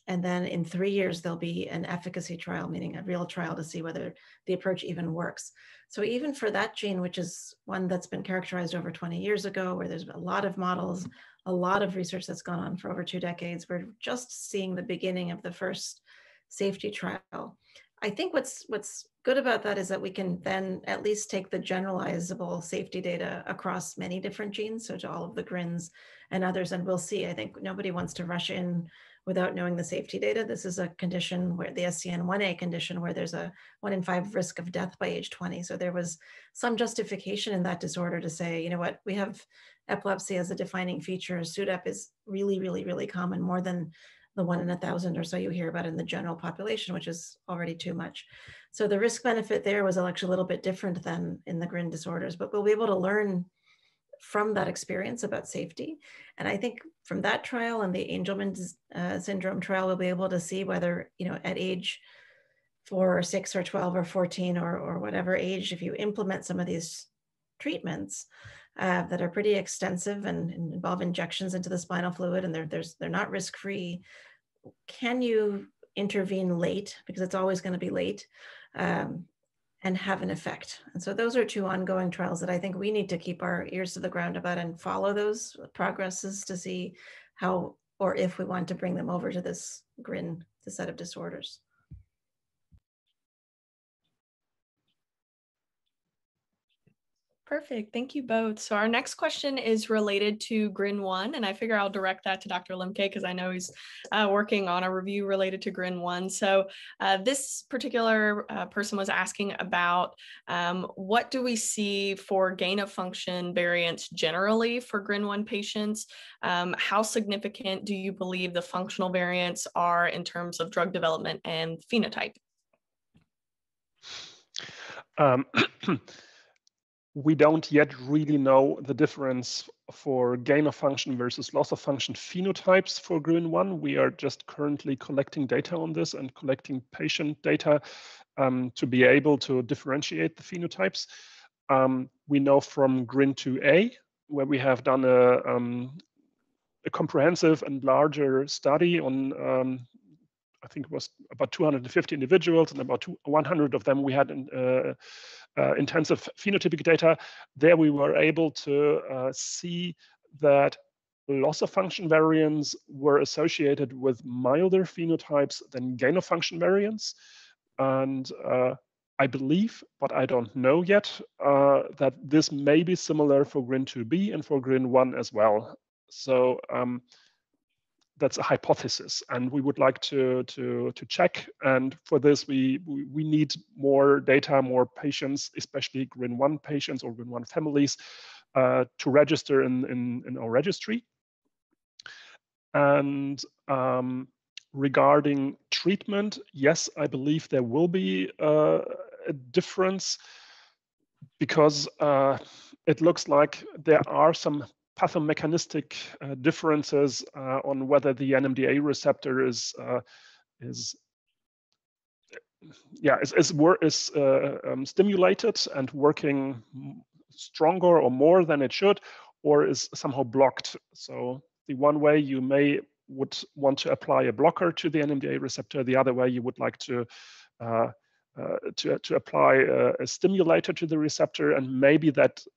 And then in 3 years, there'll be an efficacy trial, meaning a real trial to see whether the approach even works. So even for that gene, which is one that's been characterized over 20 years ago, where there's a lot of models, a lot of research that's gone on for over 2 decades, we're just seeing the beginning of the first safety trial. I think what's good about that is that we can then at least take the generalizable safety data across many different genes, so to all of the GRINs and others, and we'll see. I think nobody wants to rush in without knowing the safety data. This is a condition where the SCN1A condition where there's a 1 in 5 risk of death by age 20. So there was some justification in that disorder to say, you know what, we have epilepsy as a defining feature. SUDEP is really, really, really common, more than the 1 in 1,000 or so you hear about in the general population, which is already too much. So the risk benefit there was actually a little bit different than in the GRIN disorders, but we'll be able to learn from that experience about safety. And I think from that trial and the Angelman syndrome trial, we'll be able to see whether, you know, at age 4 or 6 or 12 or 14 or whatever age, if you implement some of these treatments that are pretty extensive and involve injections into the spinal fluid, and they're not risk-free, can you intervene late, because it's always going to be late, and have an effect? And so those are 2 ongoing trials that I think we need to keep our ears to the ground about and follow those progresses to see how or if we want to bring them over to this GRIN, the set of disorders. Perfect. Thank you both. So our next question is related to GRIN 1, and I figure I'll direct that to Dr. Lemke because I know he's working on a review related to GRIN 1. So this particular person was asking about what do we see for gain of function variants generally for GRIN 1 patients? How significant do you believe the functional variants are in terms of drug development and phenotype? We don't yet really know the difference for gain of function versus loss of function phenotypes for GRIN 1. We are just currently collecting data on this and collecting patient data to be able to differentiate the phenotypes. We know from GRIN 2A, where we have done a comprehensive and larger study on I think it was about 250 individuals, and about 100 of them we had intensive phenotypic data. There we were able to see that loss of function variants were associated with milder phenotypes than gain of function variants. And I believe, but I don't know yet, that this may be similar for GRIN 2B and for GRIN 1 as well. So that's a hypothesis, and we would like to check. And for this, we need more data, more patients, especially GRIN 1 patients or GRIN 1 families, to register in our registry. And regarding treatment, yes, I believe there will be a difference, because it looks like there are some pathomechanistic differences on whether the NMDA receptor is stimulated and working stronger or more than it should, or is somehow blocked. So the one way you would want to apply a blocker to the NMDA receptor, the other way you would like to apply a stimulator to the receptor, and maybe that's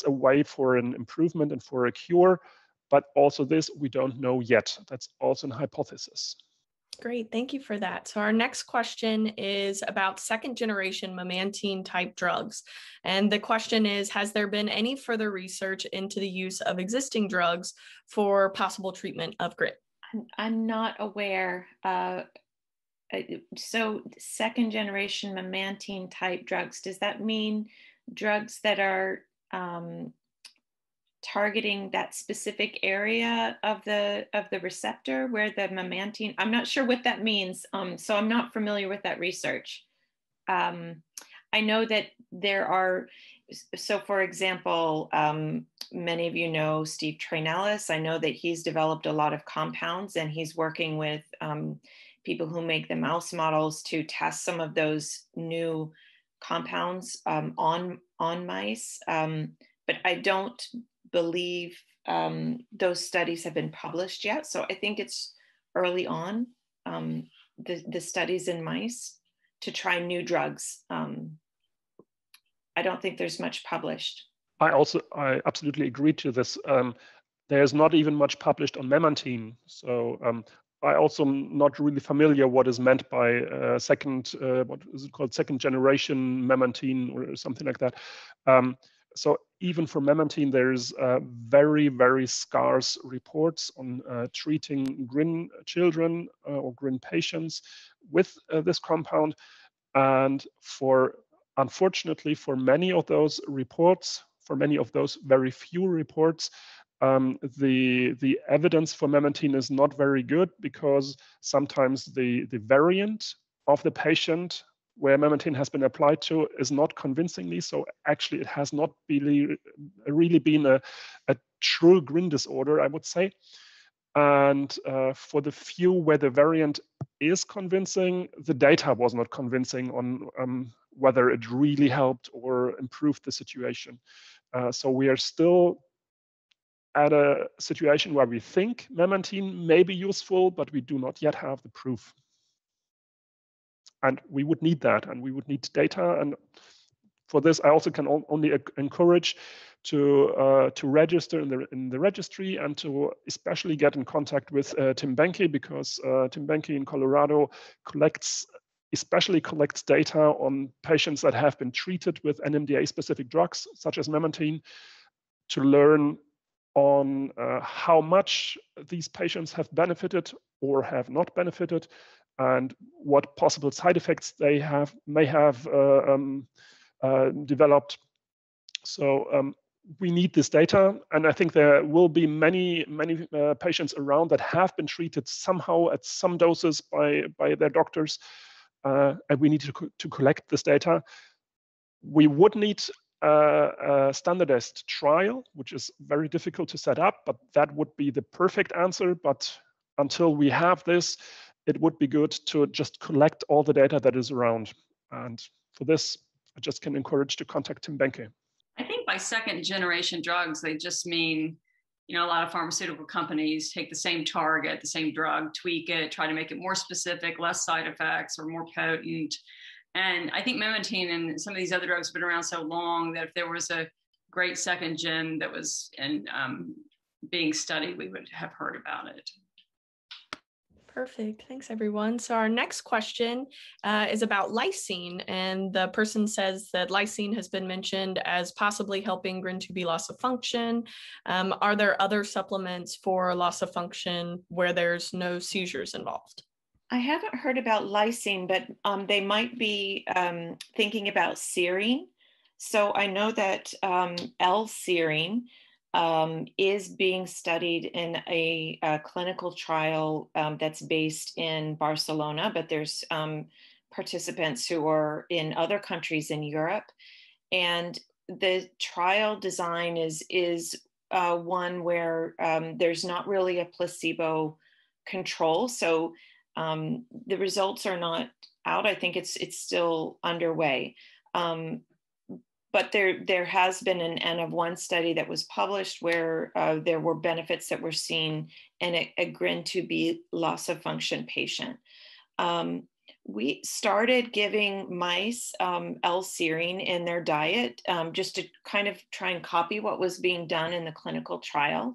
a way for an improvement and for a cure. But also this, we don't know yet. That's also a hypothesis. Great, thank you for that. So our next question is about second-generation memantine type drugs. And the question is, has there been any further research into the use of existing drugs for possible treatment of GRIN? I'm not aware. So second-generation memantine type drugs, does that mean drugs that are targeting that specific area of the receptor where the memantine, I'm not sure what that means. So I'm not familiar with that research. I know that there are, so for example, many of you know Steve Trainellis. I know that he's developed a lot of compounds, and he's working with people who make the mouse models to test some of those new compounds on mice. But I don't believe those studies have been published yet. So I think it's early on, the studies in mice to try new drugs. I don't think there's much published. I absolutely agree to this. There's not even much published on memantine. So I also am not really familiar what is meant by second, what is it called, second generation memantine or something like that. So even for memantine, there's very, very scarce reports on treating GRIN children or GRIN patients with this compound. And unfortunately, for many of those reports, for many of those very few reports, the evidence for memantine is not very good, because sometimes the variant of the patient where memantine has been applied to is not convincingly. So actually, it has not really been a true GRIN disorder, I would say. And for the few where the variant is convincing, the data was not convincing on whether it really helped or improved the situation. So we are still at a situation where we think memantine may be useful, but we do not yet have the proof. And we would need that, and we would need data. And for this, I also can only encourage to register in the registry, and to especially get in contact with Tim Benke, because Tim Benke in Colorado especially collects data on patients that have been treated with NMDA-specific drugs, such as memantine, to learn on how much these patients have benefited or have not benefited, and what possible side effects they may have developed. So we need this data, and I think there will be many patients around that have been treated somehow at some doses by their doctors, and we need to collect this data. We would need a standardized trial, which is very difficult to set up, but that would be the perfect answer. But until we have this, it would be good to just collect all the data that is around. And for this, I just can encourage to contact Tim Benke. I think by second generation drugs, they just mean, a lot of pharmaceutical companies take the same target, the same drug, tweak it, try to make it more specific, less side effects, or more potent. And I think memantine and some of these other drugs have been around so long that if there was a great second gen that was being studied, we would have heard about it. Perfect. Thanks, everyone. So our next question is about lysine. And the person says that lysine has been mentioned as possibly helping GRIN2B loss of function. Are there other supplements for loss of function where there's no seizures involved? I haven't heard about lysine, but they might be thinking about serine. So I know that L-serine is being studied in a clinical trial that's based in Barcelona, but there's participants who are in other countries in Europe. And the trial design is one where there's not really a placebo control. So the results are not out. I think it's still underway. But there has been an N of 1 study that was published where there were benefits that were seen in a GRIN2B loss of function patient. We started giving mice L-serine in their diet just to kind of try and copy what was being done in the clinical trial.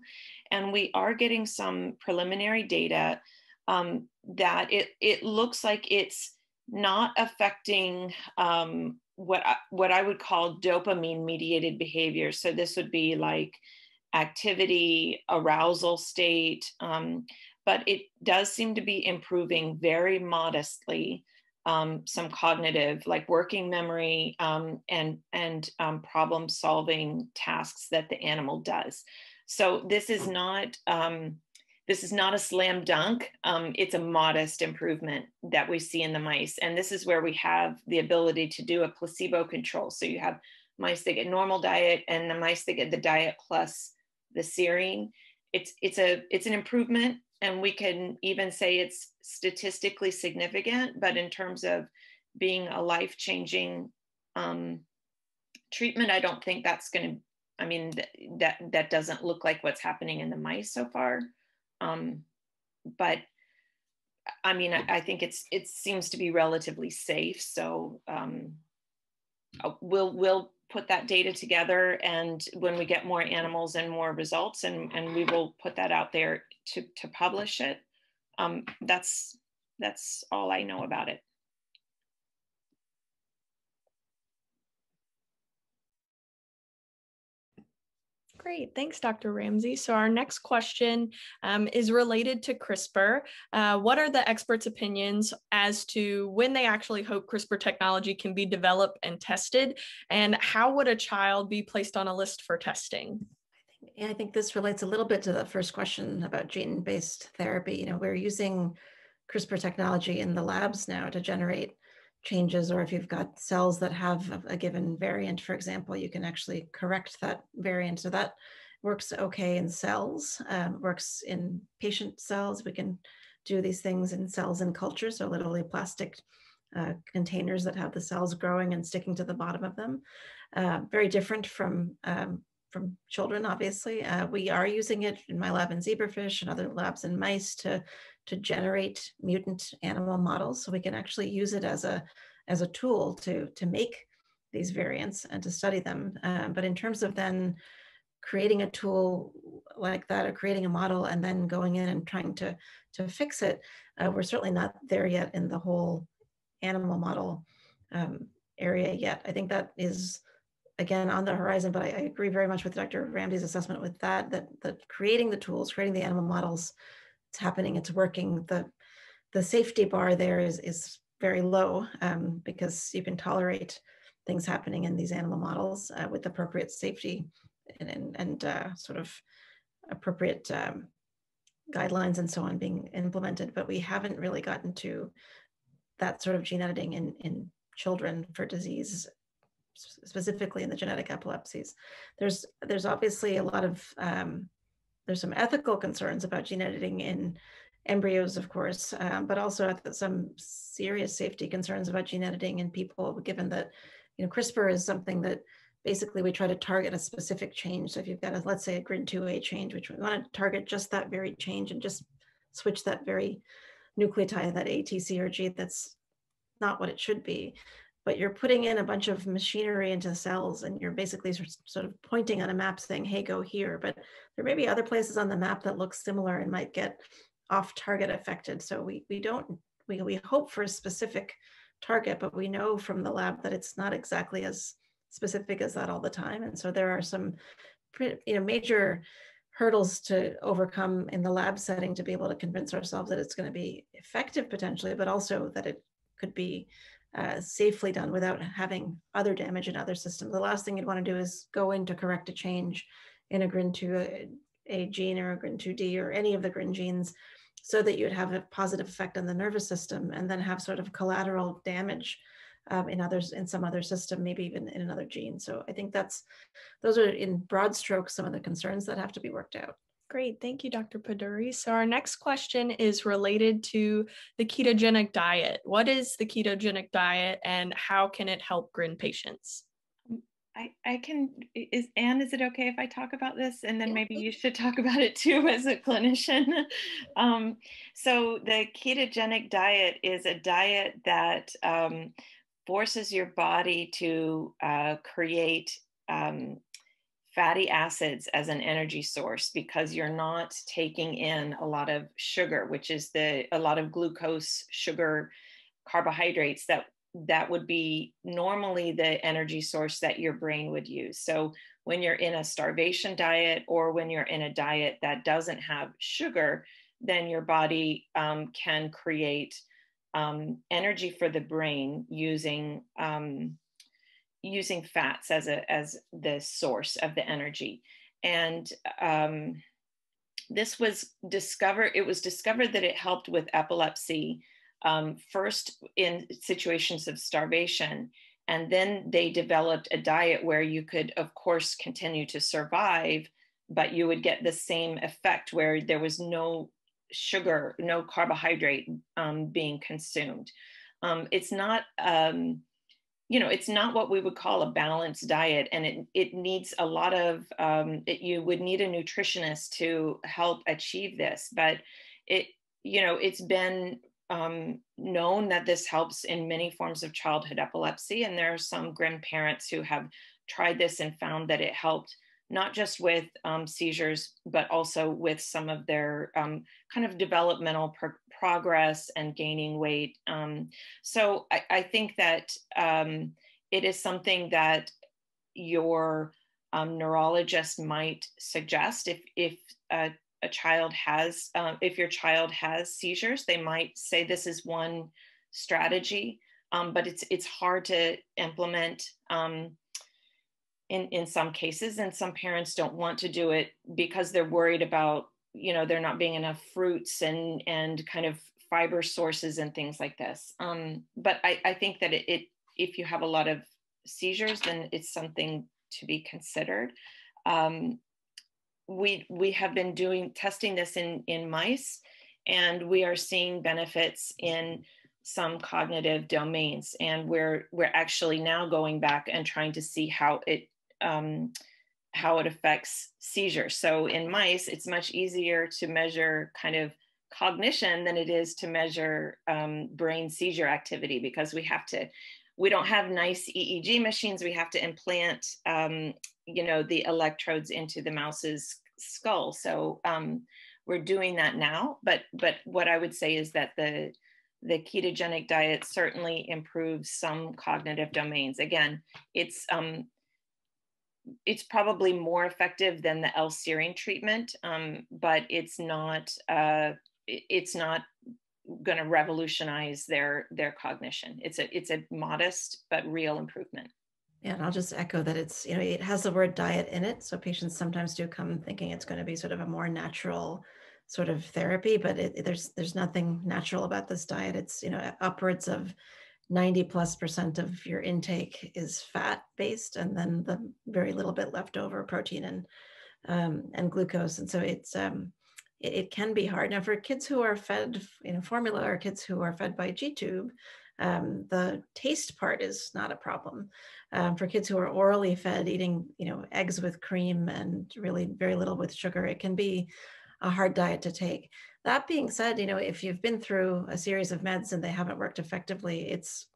And we are getting some preliminary data that it looks like it's not affecting what I would call dopamine mediated behavior. So this would be like activity, arousal state, but it does seem to be improving very modestly some cognitive, like working memory, and problem solving tasks that the animal does. So this is not a slam dunk. It's a modest improvement that we see in the mice. And this is where we have the ability to do a placebo control. So you have mice that get normal diet and the mice that get the diet plus the serine. It's an improvement, and we can even say it's statistically significant, but in terms of being a life-changing treatment, I don't think that's going to, I mean, that doesn't look like what's happening in the mice so far. But I mean, I think it seems to be relatively safe. So we'll put that data together, and when we get more animals and more results, and we will put that out there to publish it. That's all I know about it. Great, thanks, Dr. Ramsey. So our next question is related to CRISPR. What are the experts' opinions as to when they actually hope CRISPR technology can be developed and tested, and how would a child be placed on a list for testing? I think this relates a little bit to the first question about gene-based therapy. You know, we're using CRISPR technology in the labs now to generate changes, or if you've got cells that have a given variant, for example, you can actually correct that variant. So that works okay in cells, works in patient cells. We can do these things in cells in culture, so literally plastic containers that have the cells growing and sticking to the bottom of them. Very different from children, obviously. We are using it in my lab in zebrafish and other labs in mice to generate mutant animal models. So we can actually use it as a tool to make these variants and to study them. But in terms of then creating a tool like that, or creating a model and then going in and trying to fix it, we're certainly not there yet in the whole animal model area yet. I think that is, again, on the horizon, but I agree very much with Dr. Ramsey's assessment with that creating the tools, creating the animal models, it's happening, it's working. The safety bar there is very low because you can tolerate things happening in these animal models with appropriate safety and sort of appropriate guidelines and so on being implemented. But we haven't really gotten to that sort of gene editing in children for disease, specifically in the genetic epilepsies. There's obviously a lot of there's some ethical concerns about gene editing in embryos, of course, but also some serious safety concerns about gene editing in people, given that, you know, CRISPR is something that basically we try to target a specific change. So if you've got let's say a GRIN2A change, which we want to target just that very change and just switch that very nucleotide, that A, T, C, or G, that's not what it should be. But you're putting in a bunch of machinery into cells, and you're basically sort of pointing on a map saying, hey, go here. But there may be other places on the map that look similar and might get off target affected. So we hope for a specific target, but we know from the lab that it's not exactly as specific as that all the time. And so there are some major hurdles to overcome in the lab setting to be able to convince ourselves that it's going to be effective potentially, but also that it could be safely done without having other damage in other systems. The last thing you'd want to do is go in to correct a change in a GRIN2A gene or a GRIN2D or any of the GRIN genes, so that you'd have a positive effect on the nervous system and then have sort of collateral damage in some other system, maybe even in another gene. So I think those are in broad strokes some of the concerns that have to be worked out. Great, thank you, Dr. Paduri. So our next question is related to the ketogenic diet. What is the ketogenic diet and how can it help GRIN patients? I can, Anne, is it okay if I talk about this? And then maybe you should talk about it too as a clinician. So the ketogenic diet is a diet that forces your body to create fatty acids as an energy source, because you're not taking in a lot of sugar, which is a lot of glucose, sugar, carbohydrates that would be normally the energy source that your brain would use. So when you're in a starvation diet, or when you're in a diet that doesn't have sugar, then your body can create energy for the brain using using fats as the source of the energy. And this was discovered, it was discovered that it helped with epilepsy, first in situations of starvation. And then they developed a diet where you could, of course, continue to survive, but you would get the same effect where there was no sugar, no carbohydrate being consumed. It's not, it's not what we would call a balanced diet, and it needs a lot of, you would need a nutritionist to help achieve this, but it's been known that this helps in many forms of childhood epilepsy, and there are some grandparents who have tried this and found that it helped not just with seizures, but also with some of their kind of developmental progress and gaining weight. So I think that it is something that your neurologist might suggest if a child has, if your child has seizures, they might say this is one strategy, but it's hard to implement in some cases, and some parents don't want to do it because they're worried about, there not being enough fruits and kind of fiber sources and things like this. But I think that if you have a lot of seizures, then it's something to be considered. We have been testing this in mice, and we are seeing benefits in some cognitive domains, and we're actually now going back and trying to see how it affects seizures. So in mice, it's much easier to measure kind of cognition than it is to measure brain seizure activity, because we don't have nice EEG machines. We have to implant, the electrodes into the mouse's skull. So we're doing that now. But what I would say is that the ketogenic diet certainly improves some cognitive domains. Again, it's probably more effective than the L-serine treatment, but it's not going to revolutionize their cognition. It's a modest but real improvement. Yeah, and I'll just echo that it's, it has the word diet in it. So patients sometimes do come thinking it's going to be sort of a more natural sort of therapy, but there's nothing natural about this diet. It's, upwards of 90+% of your intake is fat based, and then the very little bit left over protein and glucose. And so it can be hard. Now for kids who are fed, formula, or kids who are fed by G-tube, the taste part is not a problem. For kids who are orally fed, eating, eggs with cream and really very little with sugar, it can be a hard diet to take. That being said, if you've been through a series of meds and they haven't worked effectively, it's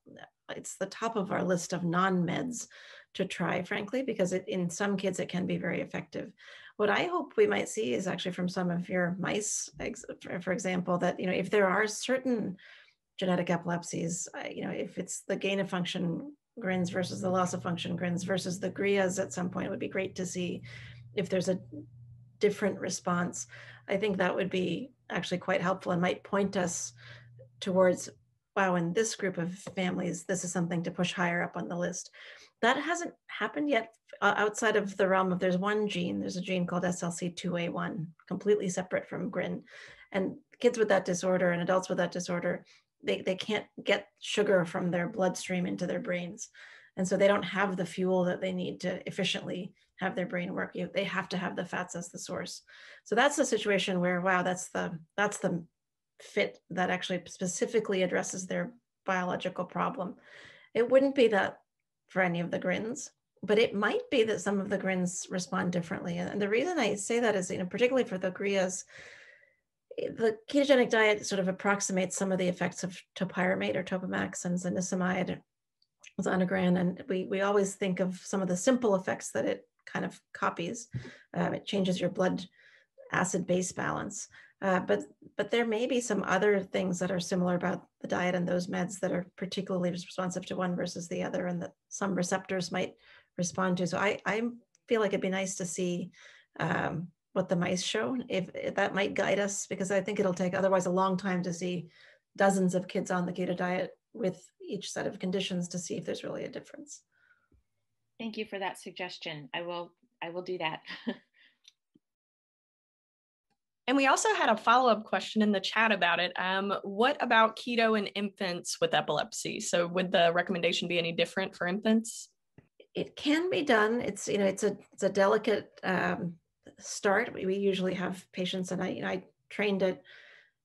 the top of our list of non-meds to try, frankly, because in some kids it can be very effective. What I hope we might see is actually from some of your mice, for example, that if there are certain genetic epilepsies, if it's the gain of function GRINs versus the loss of function GRINs versus the GRIAs at some point, it would be great to see if there's a different response. I think that would be actually quite helpful and might point us towards, wow, in this group of families, this is something to push higher up on the list. That hasn't happened yet outside of the realm of, there's a gene called SLC2A1, completely separate from GRIN. And kids with that disorder and adults with that disorder, they can't get sugar from their bloodstream into their brains. And so they don't have the fuel that they need to efficiently have their brain work. They have to have the fats as the source. So that's the situation where, wow, that's the fit that actually specifically addresses their biological problem. It wouldn't be that for any of the GRINs, but it might be that some of the GRINs respond differently. And the reason I say that is, particularly for the GRIAs, the ketogenic diet sort of approximates some of the effects of topiramate or Topamax and zonisamide, Zonegran, and we always think of some of the simple effects that it kind of copies. It changes your blood acid-base balance, but there may be some other things that are similar about the diet and those meds that are particularly responsive to one versus the other, and that some receptors might respond to. So I feel like it'd be nice to see what the mice show, if that might guide us, because I think it'll take otherwise a long time to see dozens of kids on the keto diet with each set of conditions to see if there's really a difference. Thank you for that suggestion. I will do that. And we also had a follow-up question in the chat about it. What about keto in infants with epilepsy? So would the recommendation be any different for infants? It can be done. It's a delicate start. We usually have patients, and I trained at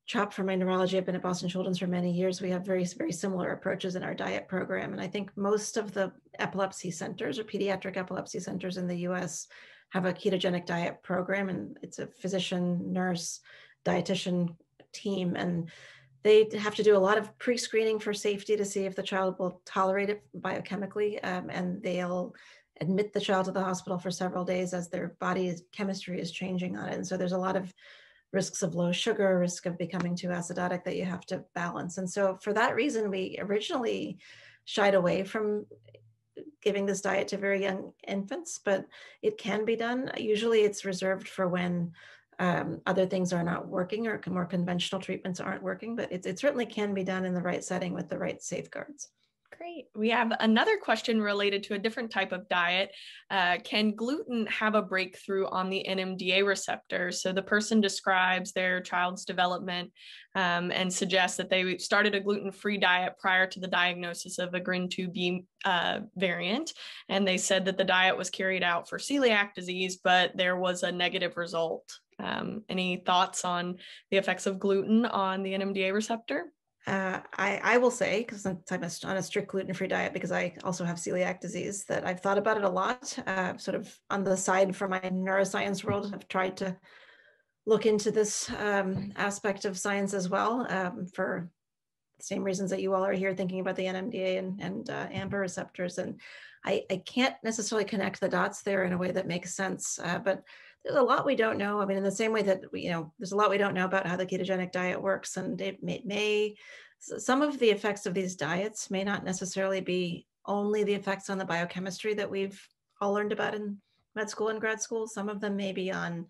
CHOP for my neurology. I've been at Boston Children's for many years. We have very, very similar approaches in our diet program. And I think most of the epilepsy centers or pediatric epilepsy centers in the US have a ketogenic diet program, and it's a physician, nurse, dietitian team. And they have to do a lot of pre-screening for safety to see if the child will tolerate it biochemically. And they'll admit the child to the hospital for several days as their body's chemistry is changing on it. And so there's a lot of risks of low sugar, risk of becoming too acidotic that you have to balance. And so for that reason, we originally shied away from giving this diet to very young infants, but it can be done. Usually it's reserved for when other things are not working or more conventional treatments aren't working, but it certainly can be done in the right setting with the right safeguards. Great. We have another question related to a different type of diet. Can gluten have a breakthrough on the NMDA receptor? So the person describes their child's development and suggests that they started a gluten-free diet prior to the diagnosis of a GRIN2B variant. And they said that the diet was carried out for celiac disease, but there was a negative result. Any thoughts on the effects of gluten on the NMDA receptor? I will say, because I'm on a strict gluten-free diet because I also have celiac disease, that I've thought about it a lot, sort of on the side for my neuroscience world. I've tried to look into this aspect of science as well for the same reasons that you all are here thinking about the NMDA and AMPA receptors. And I can't necessarily connect the dots there in a way that makes sense, but there's a lot we don't know. I mean, in the same way that there's a lot we don't know about how the ketogenic diet works, and it may some of the effects of these diets may not necessarily be only the effects on the biochemistry that we've all learned about in med school and grad school. Some of them may be on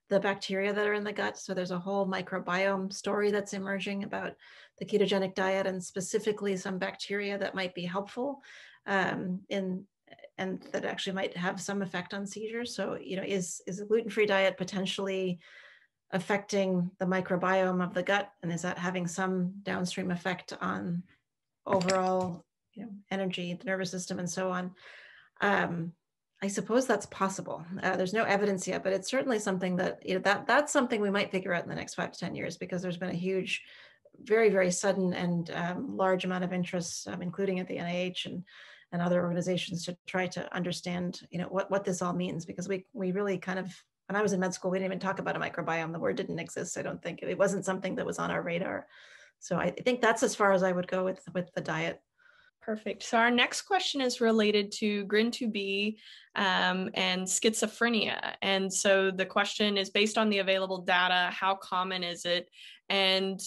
the bacteria that are in the gut. So there's a whole microbiome story that's emerging about the ketogenic diet, and specifically some bacteria that might be helpful and that actually might have some effect on seizures. So, is a gluten-free diet potentially affecting the microbiome of the gut? And is that having some downstream effect on overall, energy, the nervous system, and so on? I suppose that's possible. There's no evidence yet, but it's certainly something that, that's something we might figure out in the next 5 to 10 years, because there's been a huge, very, very sudden and large amount of interest, including at the NIH and other organizations, to try to understand, what this all means, because we really kind of, when I was in med school, we didn't even talk about a microbiome. The word didn't exist. I don't think it wasn't something that was on our radar. So I think that's as far as I would go with the diet. Perfect. So our next question is related to GRIN2B and schizophrenia. And so the question is, based on the available data, how common is it? And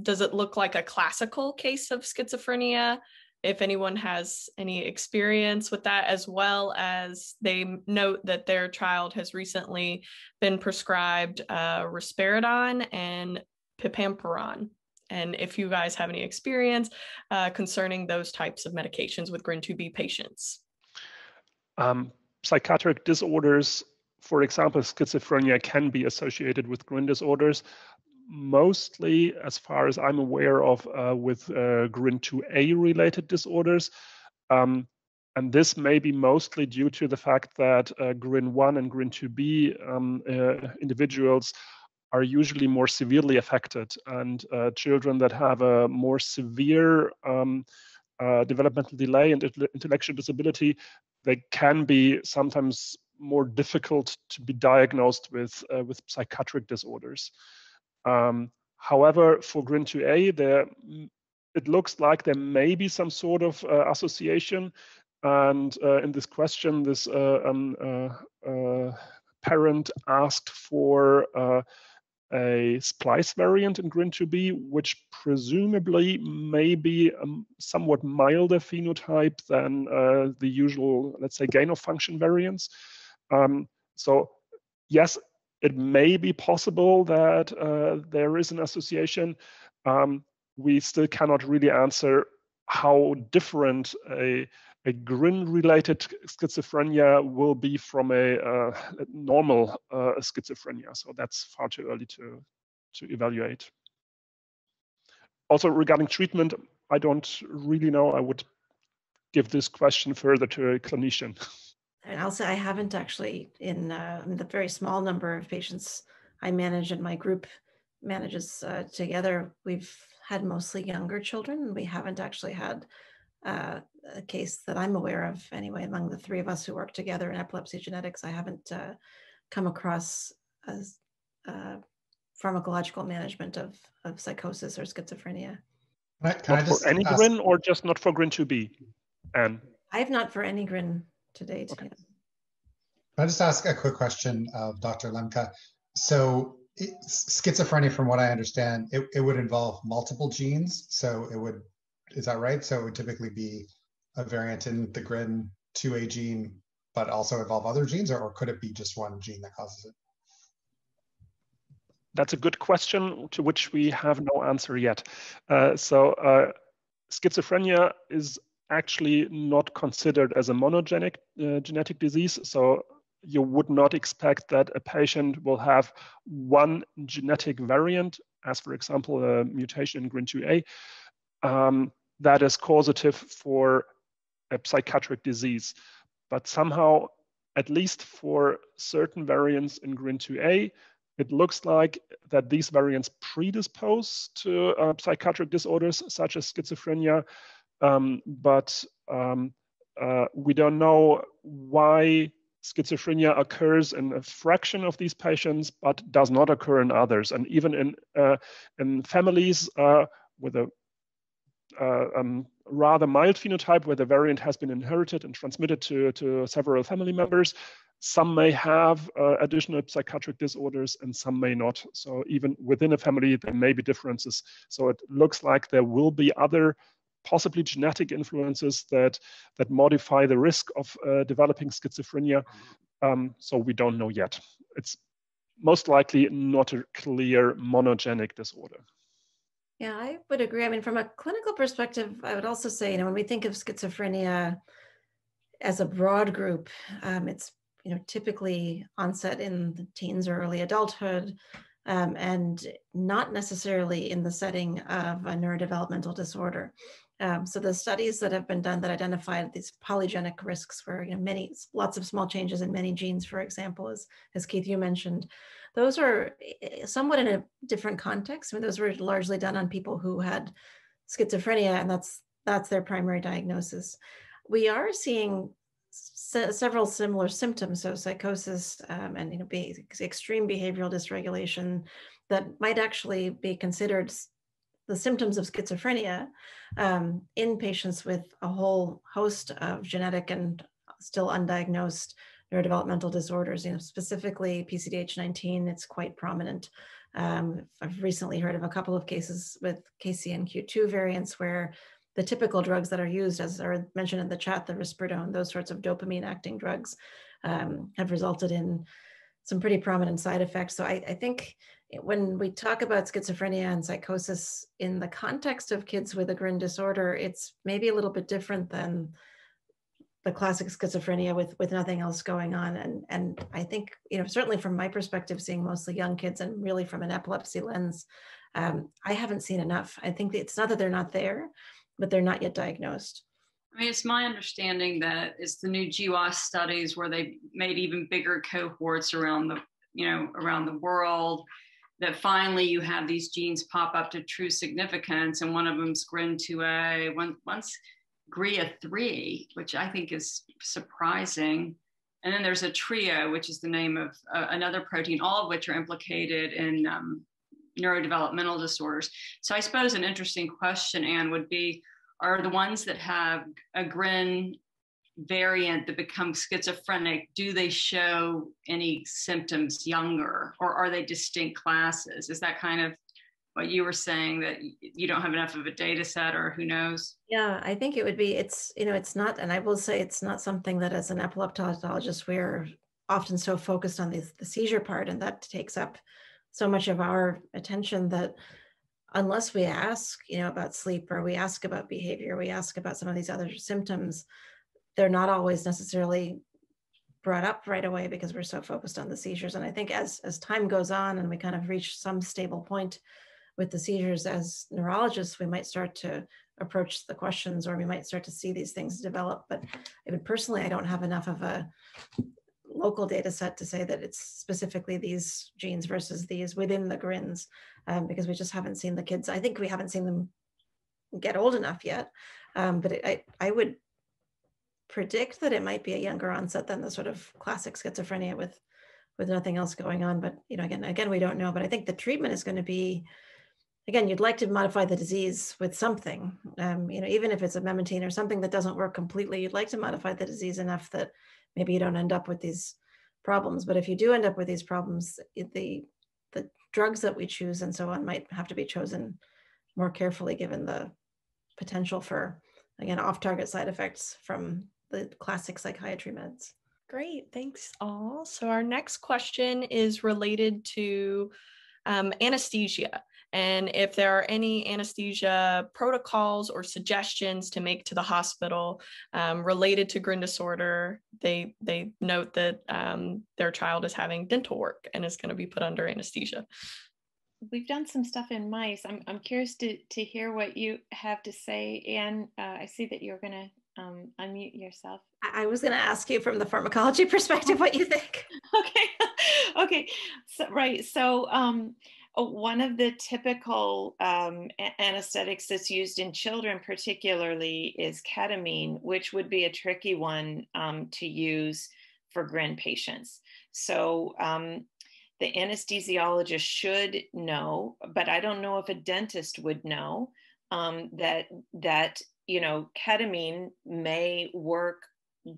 does it look like a classical case of schizophrenia? If anyone has any experience with that, as well as they note that their child has recently been prescribed risperidone and pipamperon. And if you guys have any experience concerning those types of medications with GRIN2B patients. Psychiatric disorders, for example, schizophrenia, can be associated with GRIN disorders. Mostly, as far as I'm aware of, with GRIN2A related disorders. And this may be mostly due to the fact that GRIN1 and GRIN2B individuals are usually more severely affected, and children that have a more severe developmental delay and intellectual disability, they can be sometimes more difficult to be diagnosed with psychiatric disorders. However, for GRIN2A, it looks like there may be some sort of association. And in this question, this parent asked for a splice variant in GRIN2B, which presumably may be a somewhat milder phenotype than the usual, let's say, gain of function variants. So yes, it may be possible that there is an association. we still cannot really answer how different a GRIN-related schizophrenia will be from a normal schizophrenia. So that's far too early to evaluate. Also, regarding treatment, I don't really know. I would give this question further to a clinician. And I'll say I haven't actually, in the very small number of patients I manage and my group manages together, we've had mostly younger children. We haven't actually had a case that I'm aware of anyway, among the three of us who work together in epilepsy genetics. I haven't come across pharmacological management of psychosis or schizophrenia. Can I just for any ask, GRIN or just not for GRIN 2B? Anne? I have not for any GRIN to date. Okay. Yeah. Can I just ask a quick question of Dr. Lemke? So schizophrenia, from what I understand, it would involve multiple genes. So it would, is that right? So it would typically be a variant in the GRIN 2A gene, but also involve other genes, or could it be just one gene that causes it? That's a good question to which we have no answer yet. Schizophrenia is actually not considered as a monogenic genetic disease. So you would not expect that a patient will have one genetic variant, as for example, a mutation in GRIN 2A, that is causative for a psychiatric disease. But somehow, at least for certain variants in GRIN 2A, it looks like that these variants predispose to psychiatric disorders such as schizophrenia, but we don't know why schizophrenia occurs in a fraction of these patients, but does not occur in others. And even in families with a rather mild phenotype, where the variant has been inherited and transmitted to several family members, some may have additional psychiatric disorders and some may not. So even within a family, there may be differences. So it looks like there will be other possibly genetic influences that modify the risk of developing schizophrenia. So we don't know yet. It's most likely not a clear monogenic disorder. Yeah, I would agree. I mean, from a clinical perspective, I would also say, when we think of schizophrenia as a broad group, it's typically onset in the teens or early adulthood, and not necessarily in the setting of a neurodevelopmental disorder. So the studies that have been done that identified these polygenic risks, where lots of small changes in many genes, for example, as Keith, you mentioned, those are somewhat in a different context. I mean, those were largely done on people who had schizophrenia, and that's their primary diagnosis. We are seeing several similar symptoms, so psychosis and extreme behavioral dysregulation, that might actually be considered the symptoms of schizophrenia in patients with a whole host of genetic and still undiagnosed neurodevelopmental disorders. Specifically PCDH19, it's quite prominent. I've recently heard of a couple of cases with KCNQ2 variants where the typical drugs that are used, as are mentioned in the chat, the risperidone, those sorts of dopamine acting drugs, have resulted in some pretty prominent side effects. So I think when we talk about schizophrenia and psychosis in the context of kids with a GRIN disorder, it's maybe a little bit different than the classic schizophrenia with nothing else going on. And I think, certainly from my perspective, seeing mostly young kids and really from an epilepsy lens, I haven't seen enough. I think it's not that they're not there, but they're not yet diagnosed. I mean, it's my understanding that it's the new GWAS studies where they made even bigger cohorts around the world, that finally you have these genes pop up to true significance. And one of them's GRIN 2A, one's GRIA 3, which I think is surprising. And then there's a trio, which is the name of another protein, all of which are implicated in neurodevelopmental disorders. So I suppose an interesting question, Anne, would be, are the ones that have a GRIN variant that become schizophrenic, do they show any symptoms younger, or are they distinct classes? Is that kind of what you were saying, that you don't have enough of a data set, or who knows? Yeah, I think it would be, it's not, and I will say it's not something that as an epileptologist, we're often so focused on the seizure part, and that takes up so much of our attention, that unless we ask, about sleep, or we ask about behavior, we ask about some of these other symptoms, they're not always necessarily brought up right away because we're so focused on the seizures. And I think as time goes on and we kind of reach some stable point with the seizures, as neurologists, we might start to approach the questions, or we might start to see these things develop. But even personally, I don't have enough of a local data set to say that it's specifically these genes versus these within the GRINs, because we just haven't seen the kids. I think we haven't seen them get old enough yet. But I would predict that it might be a younger onset than the sort of classic schizophrenia with nothing else going on. But again, we don't know. But I think the treatment is going to be, again, you'd like to modify the disease with something. Even if it's a memantine or something that doesn't work completely, you'd like to modify the disease enough that maybe you don't end up with these problems. But if you do end up with these problems, the drugs that we choose and so on might have to be chosen more carefully, given the potential for, again, off-target side effects from the classic psychiatry meds. Great, thanks all. So our next question is related to anesthesia, and if there are any anesthesia protocols or suggestions to make to the hospital related to GRIN disorder. They note that their child is having dental work and is going to be put under anesthesia. We've done some stuff in mice. I'm curious to hear what you have to say. Anne, I see that you're going to unmute yourself. I was going to ask you from the pharmacology perspective what you think. Okay. So one of the typical anesthetics that's used in children particularly is ketamine, which would be a tricky one to use for GRIN patients. So the anesthesiologist should know, but I don't know if a dentist would know, that ketamine may work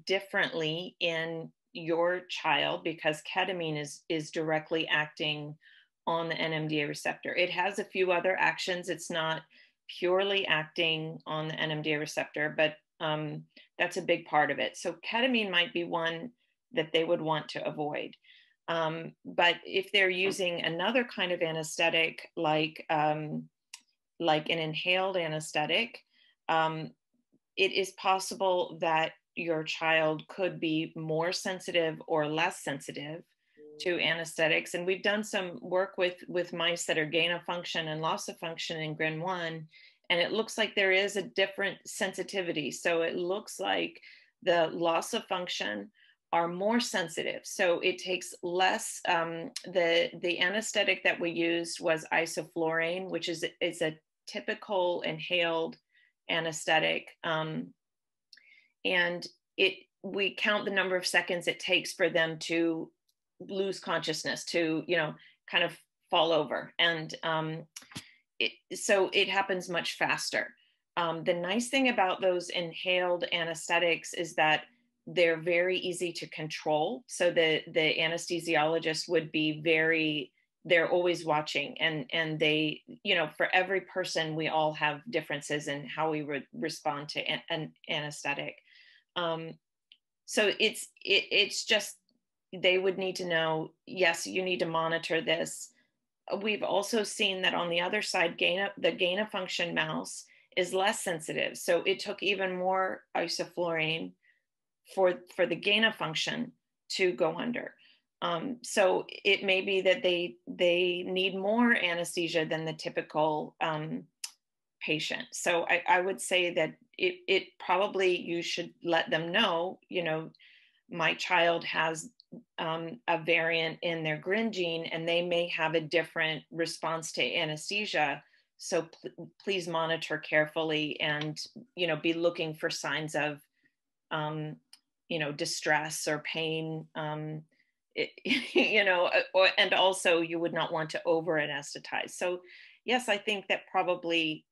differently in your child because ketamine is directly acting on the NMDA receptor. It has a few other actions. It's not purely acting on the NMDA receptor, but that's a big part of it. So ketamine might be one that they would want to avoid. But if they're using another kind of anesthetic, like an inhaled anesthetic, it is possible that your child could be more sensitive or less sensitive to anesthetics. And we've done some work with mice that are gain of function and loss of function in GRIN1, and it looks like there is a different sensitivity. So it looks like the loss of function are more sensitive. So it takes less, the anesthetic that we used was isoflurane, which is a typical inhaled anesthetic. And we count the number of seconds it takes for them to lose consciousness, to, kind of fall over. And so it happens much faster. The nice thing about those inhaled anesthetics is that they're very easy to control. So the anesthesiologist would be they're always watching, and they, for every person, we all have differences in how we would respond to an anesthetic. So it's just, they would need to know, yes, you need to monitor this. We've also seen that on the other side, the gain of function mouse is less sensitive. So it took even more isoflurane for the gain of function to go under. So it may be that they need more anesthesia than the typical patient. So I would say that it probably, you should let them know, my child has a variant in their GRIN gene, and they may have a different response to anesthesia. So please monitor carefully and, be looking for signs of, distress or pain, and also you would not want to over anesthetize. So yes, I think that probably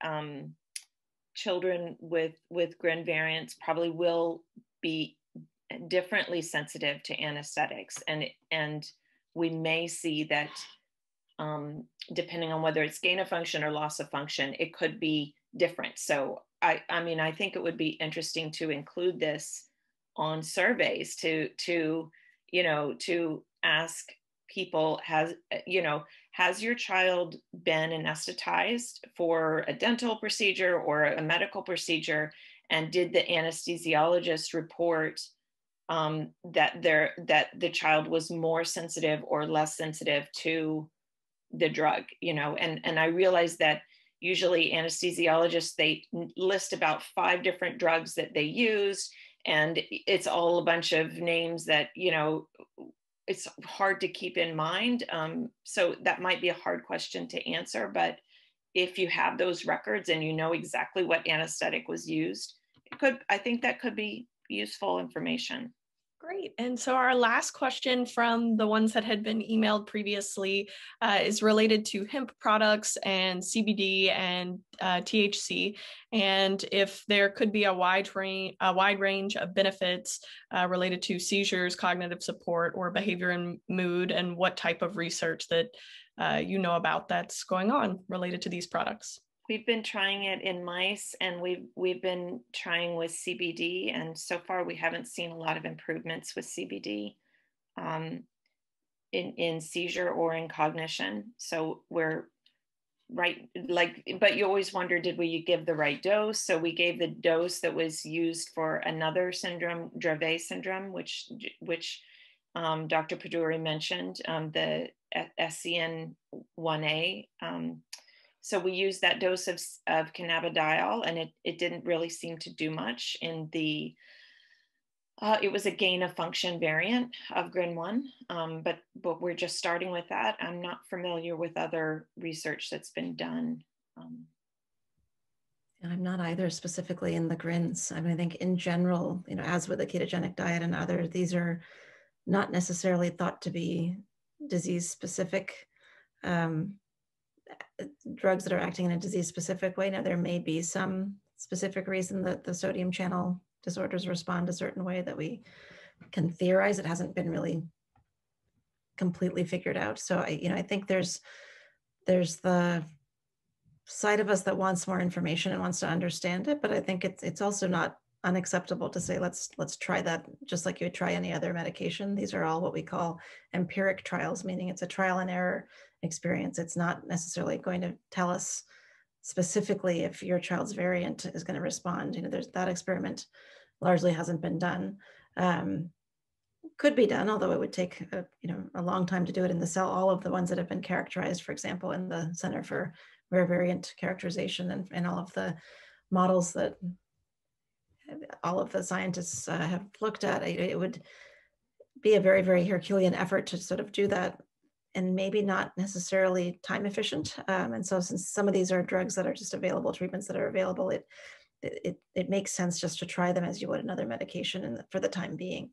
children with GRIN variants probably will be differently sensitive to anesthetics, and we may see that depending on whether it's gain of function or loss of function, it could be different. So I think it would be interesting to include this on surveys to ask people, has your child been anesthetized for a dental procedure or a medical procedure? And did the anesthesiologist report that the child was more sensitive or less sensitive to the drug? And I realized that usually anesthesiologists, they list about 5 different drugs that they used, and it's all a bunch of names that, it's hard to keep in mind. So that might be a hard question to answer, but if you have those records and you know exactly what anesthetic was used, I think that could be useful information. Great. And so our last question from the ones that had been emailed previously is related to hemp products and CBD and THC, and if there could be a wide range of benefits related to seizures, cognitive support, or behavior and mood, and what type of research that you know about that's going on related to these products. We've been trying it in mice, and we've been trying with CBD, and so far we haven't seen a lot of improvements with CBD in seizure or in cognition. So we're but you always wonder, did we give the right dose? So we gave the dose that was used for another syndrome, Dravet syndrome, which Dr. Paduri mentioned, the SCN1A. So we used that dose of cannabidiol, and it didn't really seem to do much in the, it was a gain of function variant of GRIN1, but we're just starting with that. I'm not familiar with other research that's been done. I'm not either, specifically in the GRINs. I mean, I think in general, as with the ketogenic diet and others, these are not necessarily thought to be disease specific. Drugs that are acting in a disease specific way. Now, there may be some specific reason that the sodium channel disorders respond a certain way that we can theorize. It hasn't been really completely figured out. So I think there's the side of us that wants more information and wants to understand it, but I think it's also not unacceptable to say, let's try that just like you would try any other medication. These are all what we call empiric trials, meaning it's a trial and error experience. It's not necessarily going to tell us specifically if your child's variant is going to respond. There's that experiment largely hasn't been done. Could be done, although it would take a long time to do it in the cell. All of the ones that have been characterized, for example, in the Center for Rare Variant Characterization and all of the models that all of the scientists have looked at, it would be a very, very Herculean effort to sort of do that, and maybe not necessarily time efficient. And so since some of these are drugs that are just available, treatments that are available, it makes sense just to try them as you would another medication for the time being.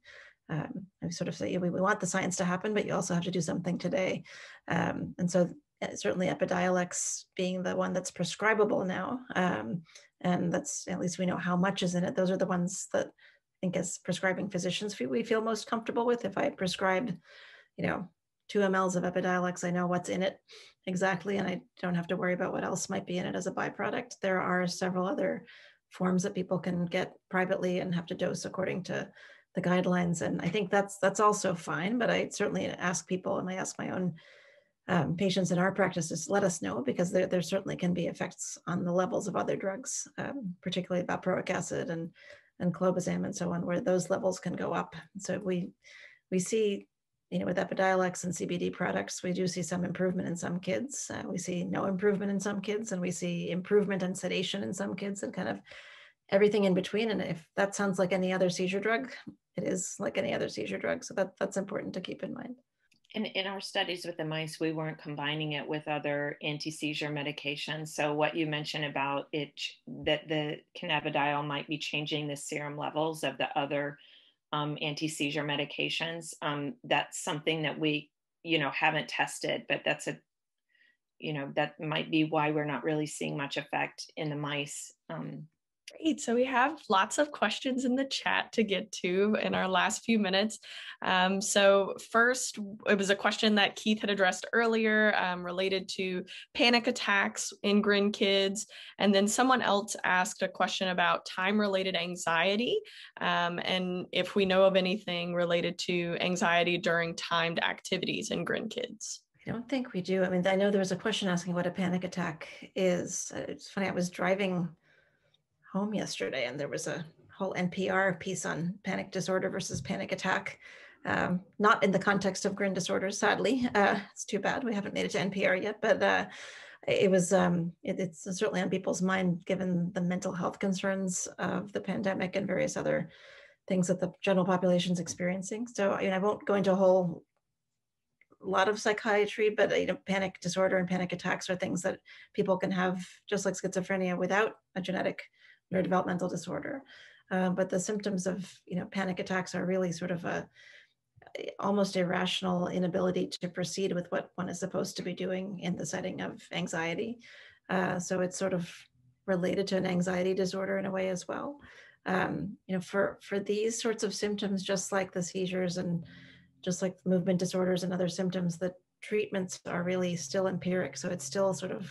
I sort of say we want the science to happen, but you also have to do something today. And so certainly Epidiolex being the one that's prescribable now, and that's, at least we know how much is in it. Those are the ones that I think as prescribing physicians we feel most comfortable with. If I prescribed, 2 mLs of Epidiolex, I know what's in it exactly, and I don't have to worry about what else might be in it as a byproduct. There are several other forms that people can get privately and have to dose according to the guidelines. And I think that's also fine, but I certainly ask people, and I ask my own patients in our practices, let us know, because there certainly can be effects on the levels of other drugs, particularly valproic acid and clobazam and so on, where those levels can go up. So we see, with Epidiolex and CBD products, we do see some improvement in some kids. We see no improvement in some kids, and we see improvement in sedation in some kids, and kind of everything in between. And if that sounds like any other seizure drug, it is like any other seizure drug. So that's important to keep in mind. In our studies with the mice, we weren't combining it with other anti-seizure medications. So what you mentioned about it, that the cannabidiol might be changing the serum levels of the other anti-seizure medications, that's something that we, haven't tested, but that's that might be why we're not really seeing much effect in the mice. Great. So we have lots of questions in the chat to get to in our last few minutes. So first, it was a question that Keith had addressed earlier related to panic attacks in GRIN kids. And then someone else asked a question about time-related anxiety, and if we know of anything related to anxiety during timed activities in GRIN kids. don't think we do. I mean, I know there was a question asking what a panic attack is. It's funny, I was driving home yesterday and there was a whole NPR piece on panic disorder versus panic attack. Not in the context of GRIN disorders, sadly. It's too bad we haven't made it to NPR yet, but it was, it's certainly on people's mind given the mental health concerns of the pandemic and various other things that the general population is experiencing. So I won't go into a whole lot of psychiatry, but panic disorder and panic attacks are things that people can have just like schizophrenia without a genetic neurodevelopmental disorder. But the symptoms of panic attacks are really sort of a almost irrational inability to proceed with what one is supposed to be doing in the setting of anxiety. So it's sort of related to an anxiety disorder in a way as well. For these sorts of symptoms, just like the seizures and just like movement disorders and other symptoms, the treatments are really still empiric. So it's still sort of,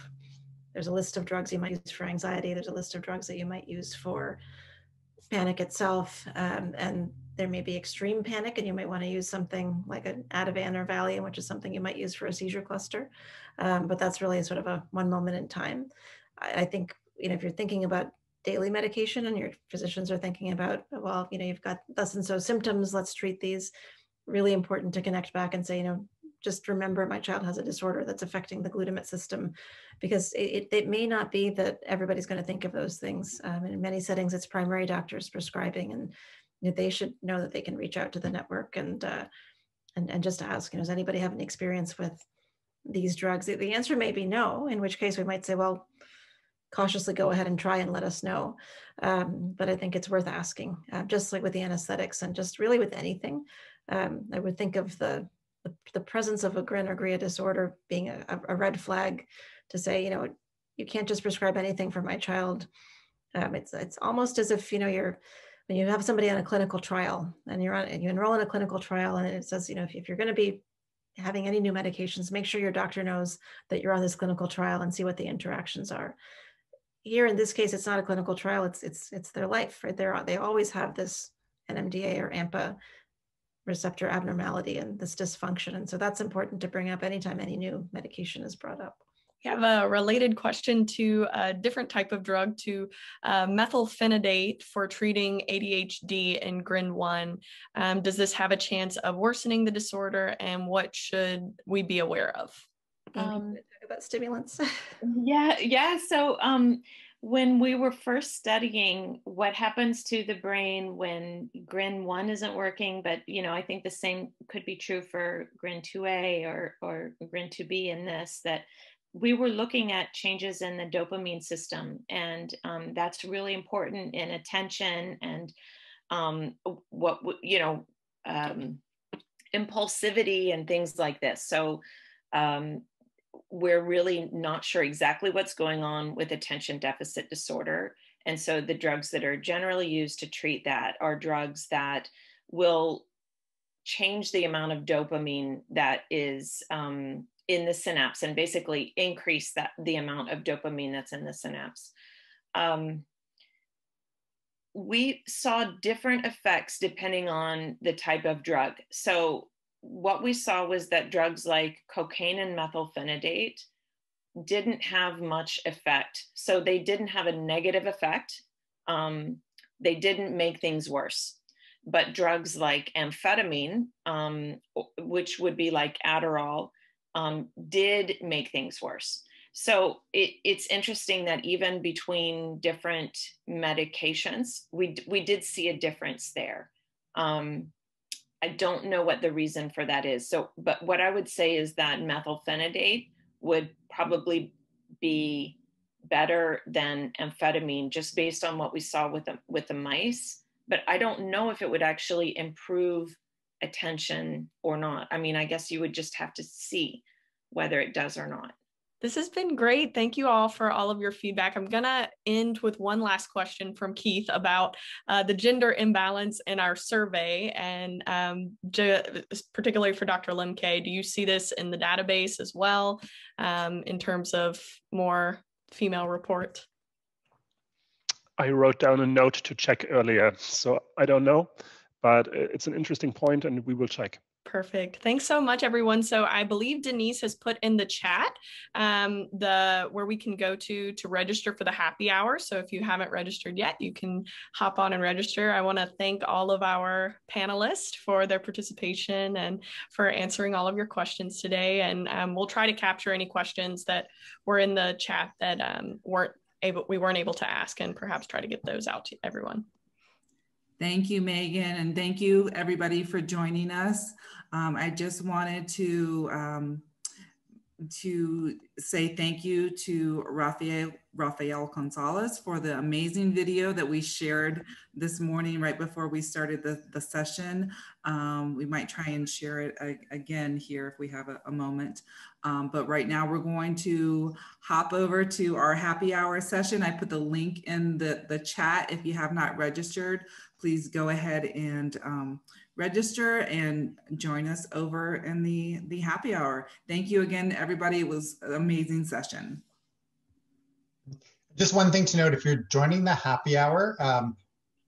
there's a list of drugs you might use for anxiety. There's a list of drugs that you might use for panic itself. And there may be extreme panic and you might want to use something like an Ativan or Valium, which is something you might use for a seizure cluster. But that's really sort of a one moment in time. I think, if you're thinking about daily medication and your physicians are thinking about, well, you've got thus and so symptoms, let's treat these. Really important to connect back and say, just remember my child has a disorder that's affecting the glutamate system, because it may not be that everybody's going to think of those things. In many settings, it's primary doctors prescribing, and they should know that they can reach out to the network and just ask, does anybody have any experience with these drugs? The answer may be no, in which case we might say, well, cautiously go ahead and try and let us know. But I think it's worth asking, just like with the anesthetics and just really with anything. I would think of the presence of a GRIN or GRIA disorder being a red flag to say, you can't just prescribe anything for my child. It's almost as if, when you have somebody on a clinical trial and you enroll in a clinical trial and it says, if you're going to be having any new medications, make sure your doctor knows that you're on this clinical trial and see what the interactions are. Here in this case, it's not a clinical trial, it's their life, right? They always have this NMDA or AMPA receptor abnormality and this dysfunction. And so that's important to bring up anytime any new medication is brought up. We have a related question to a different type of drug, to methylphenidate for treating ADHD in GRIN 1. Does this have a chance of worsening the disorder, and what should we be aware of? Talk about stimulants. Yeah. So when we were first studying what happens to the brain when GRIN 1 isn't working, but I think the same could be true for GRIN 2A or GRIN 2B in this, that we were looking at changes in the dopamine system, and that's really important in attention and impulsivity and things like this. So we're really not sure exactly what's going on with attention deficit disorder. And so the drugs that are generally used to treat that are drugs that will change the amount of dopamine that is in the synapse and basically increase the amount of dopamine that's in the synapse. We saw different effects depending on the type of drug. So what we saw was that drugs like cocaine and methylphenidate didn't have much effect. So they didn't have a negative effect. They didn't make things worse. But drugs like amphetamine, which would be like Adderall, did make things worse. So it's interesting that even between different medications, we did see a difference there. I don't know what the reason for that is. But what I would say is that methylphenidate would probably be better than amphetamine, just based on what we saw with the mice. But I don't know if it would actually improve attention or not. I mean, I guess you would just have to see whether it does or not. This has been great. Thank you all for all of your feedback. I'm going to end with one last question from Keith about the gender imbalance in our survey, and particularly for Dr. Lemke. Do you see this in the database as well, in terms of more female report? I wrote down a note to check earlier, so I don't know, but it's an interesting point and we will check. Perfect. Thanks so much, everyone. So I believe Denise has put in the chat where we can go to register for the happy hour. So if you haven't registered yet, you can hop on and register. I want to thank all of our panelists for their participation and for answering all of your questions today. And we'll try to capture any questions that were in the chat that we weren't able to ask, and perhaps try to get those out to everyone. Thank you, Megan, and thank you everybody for joining us. I just wanted to say thank you to Rafael Gonzalez for the amazing video that we shared this morning right before we started the session. We might try and share it again here if we have a moment. But right now we're going to hop over to our happy hour session. I put the link in the chat. If you have not registered, please go ahead and register and join us over in the happy hour. Thank you again, everybody. It was an amazing session. Just one thing to note, if you're joining the happy hour,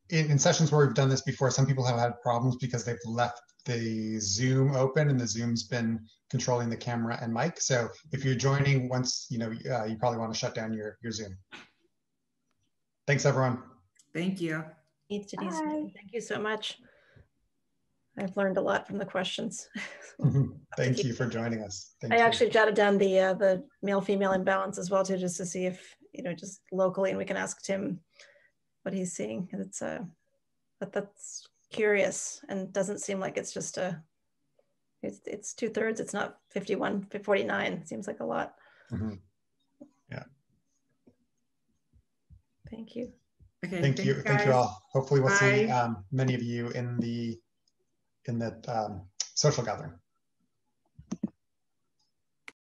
in sessions where we've done this before, some people have had problems because they've left the Zoom open and the Zoom's been controlling the camera and mic. So if you're joining once, you probably want to shut down your Zoom. Thanks, everyone. Thank you. Thanks, Denise. Thank you so much. I've learned a lot from the questions. Thank you for joining us. Thank you. Actually jotted down the male-female imbalance as well too, just to see if, just locally, and we can ask Tim what he's seeing. It's but that's curious and doesn't seem like it's just it's 2/3. It's not 51, 49. It seems like a lot. Yeah. Thank you. Okay. Thank you. Thank you all. Hopefully we'll see many of you in the social gathering.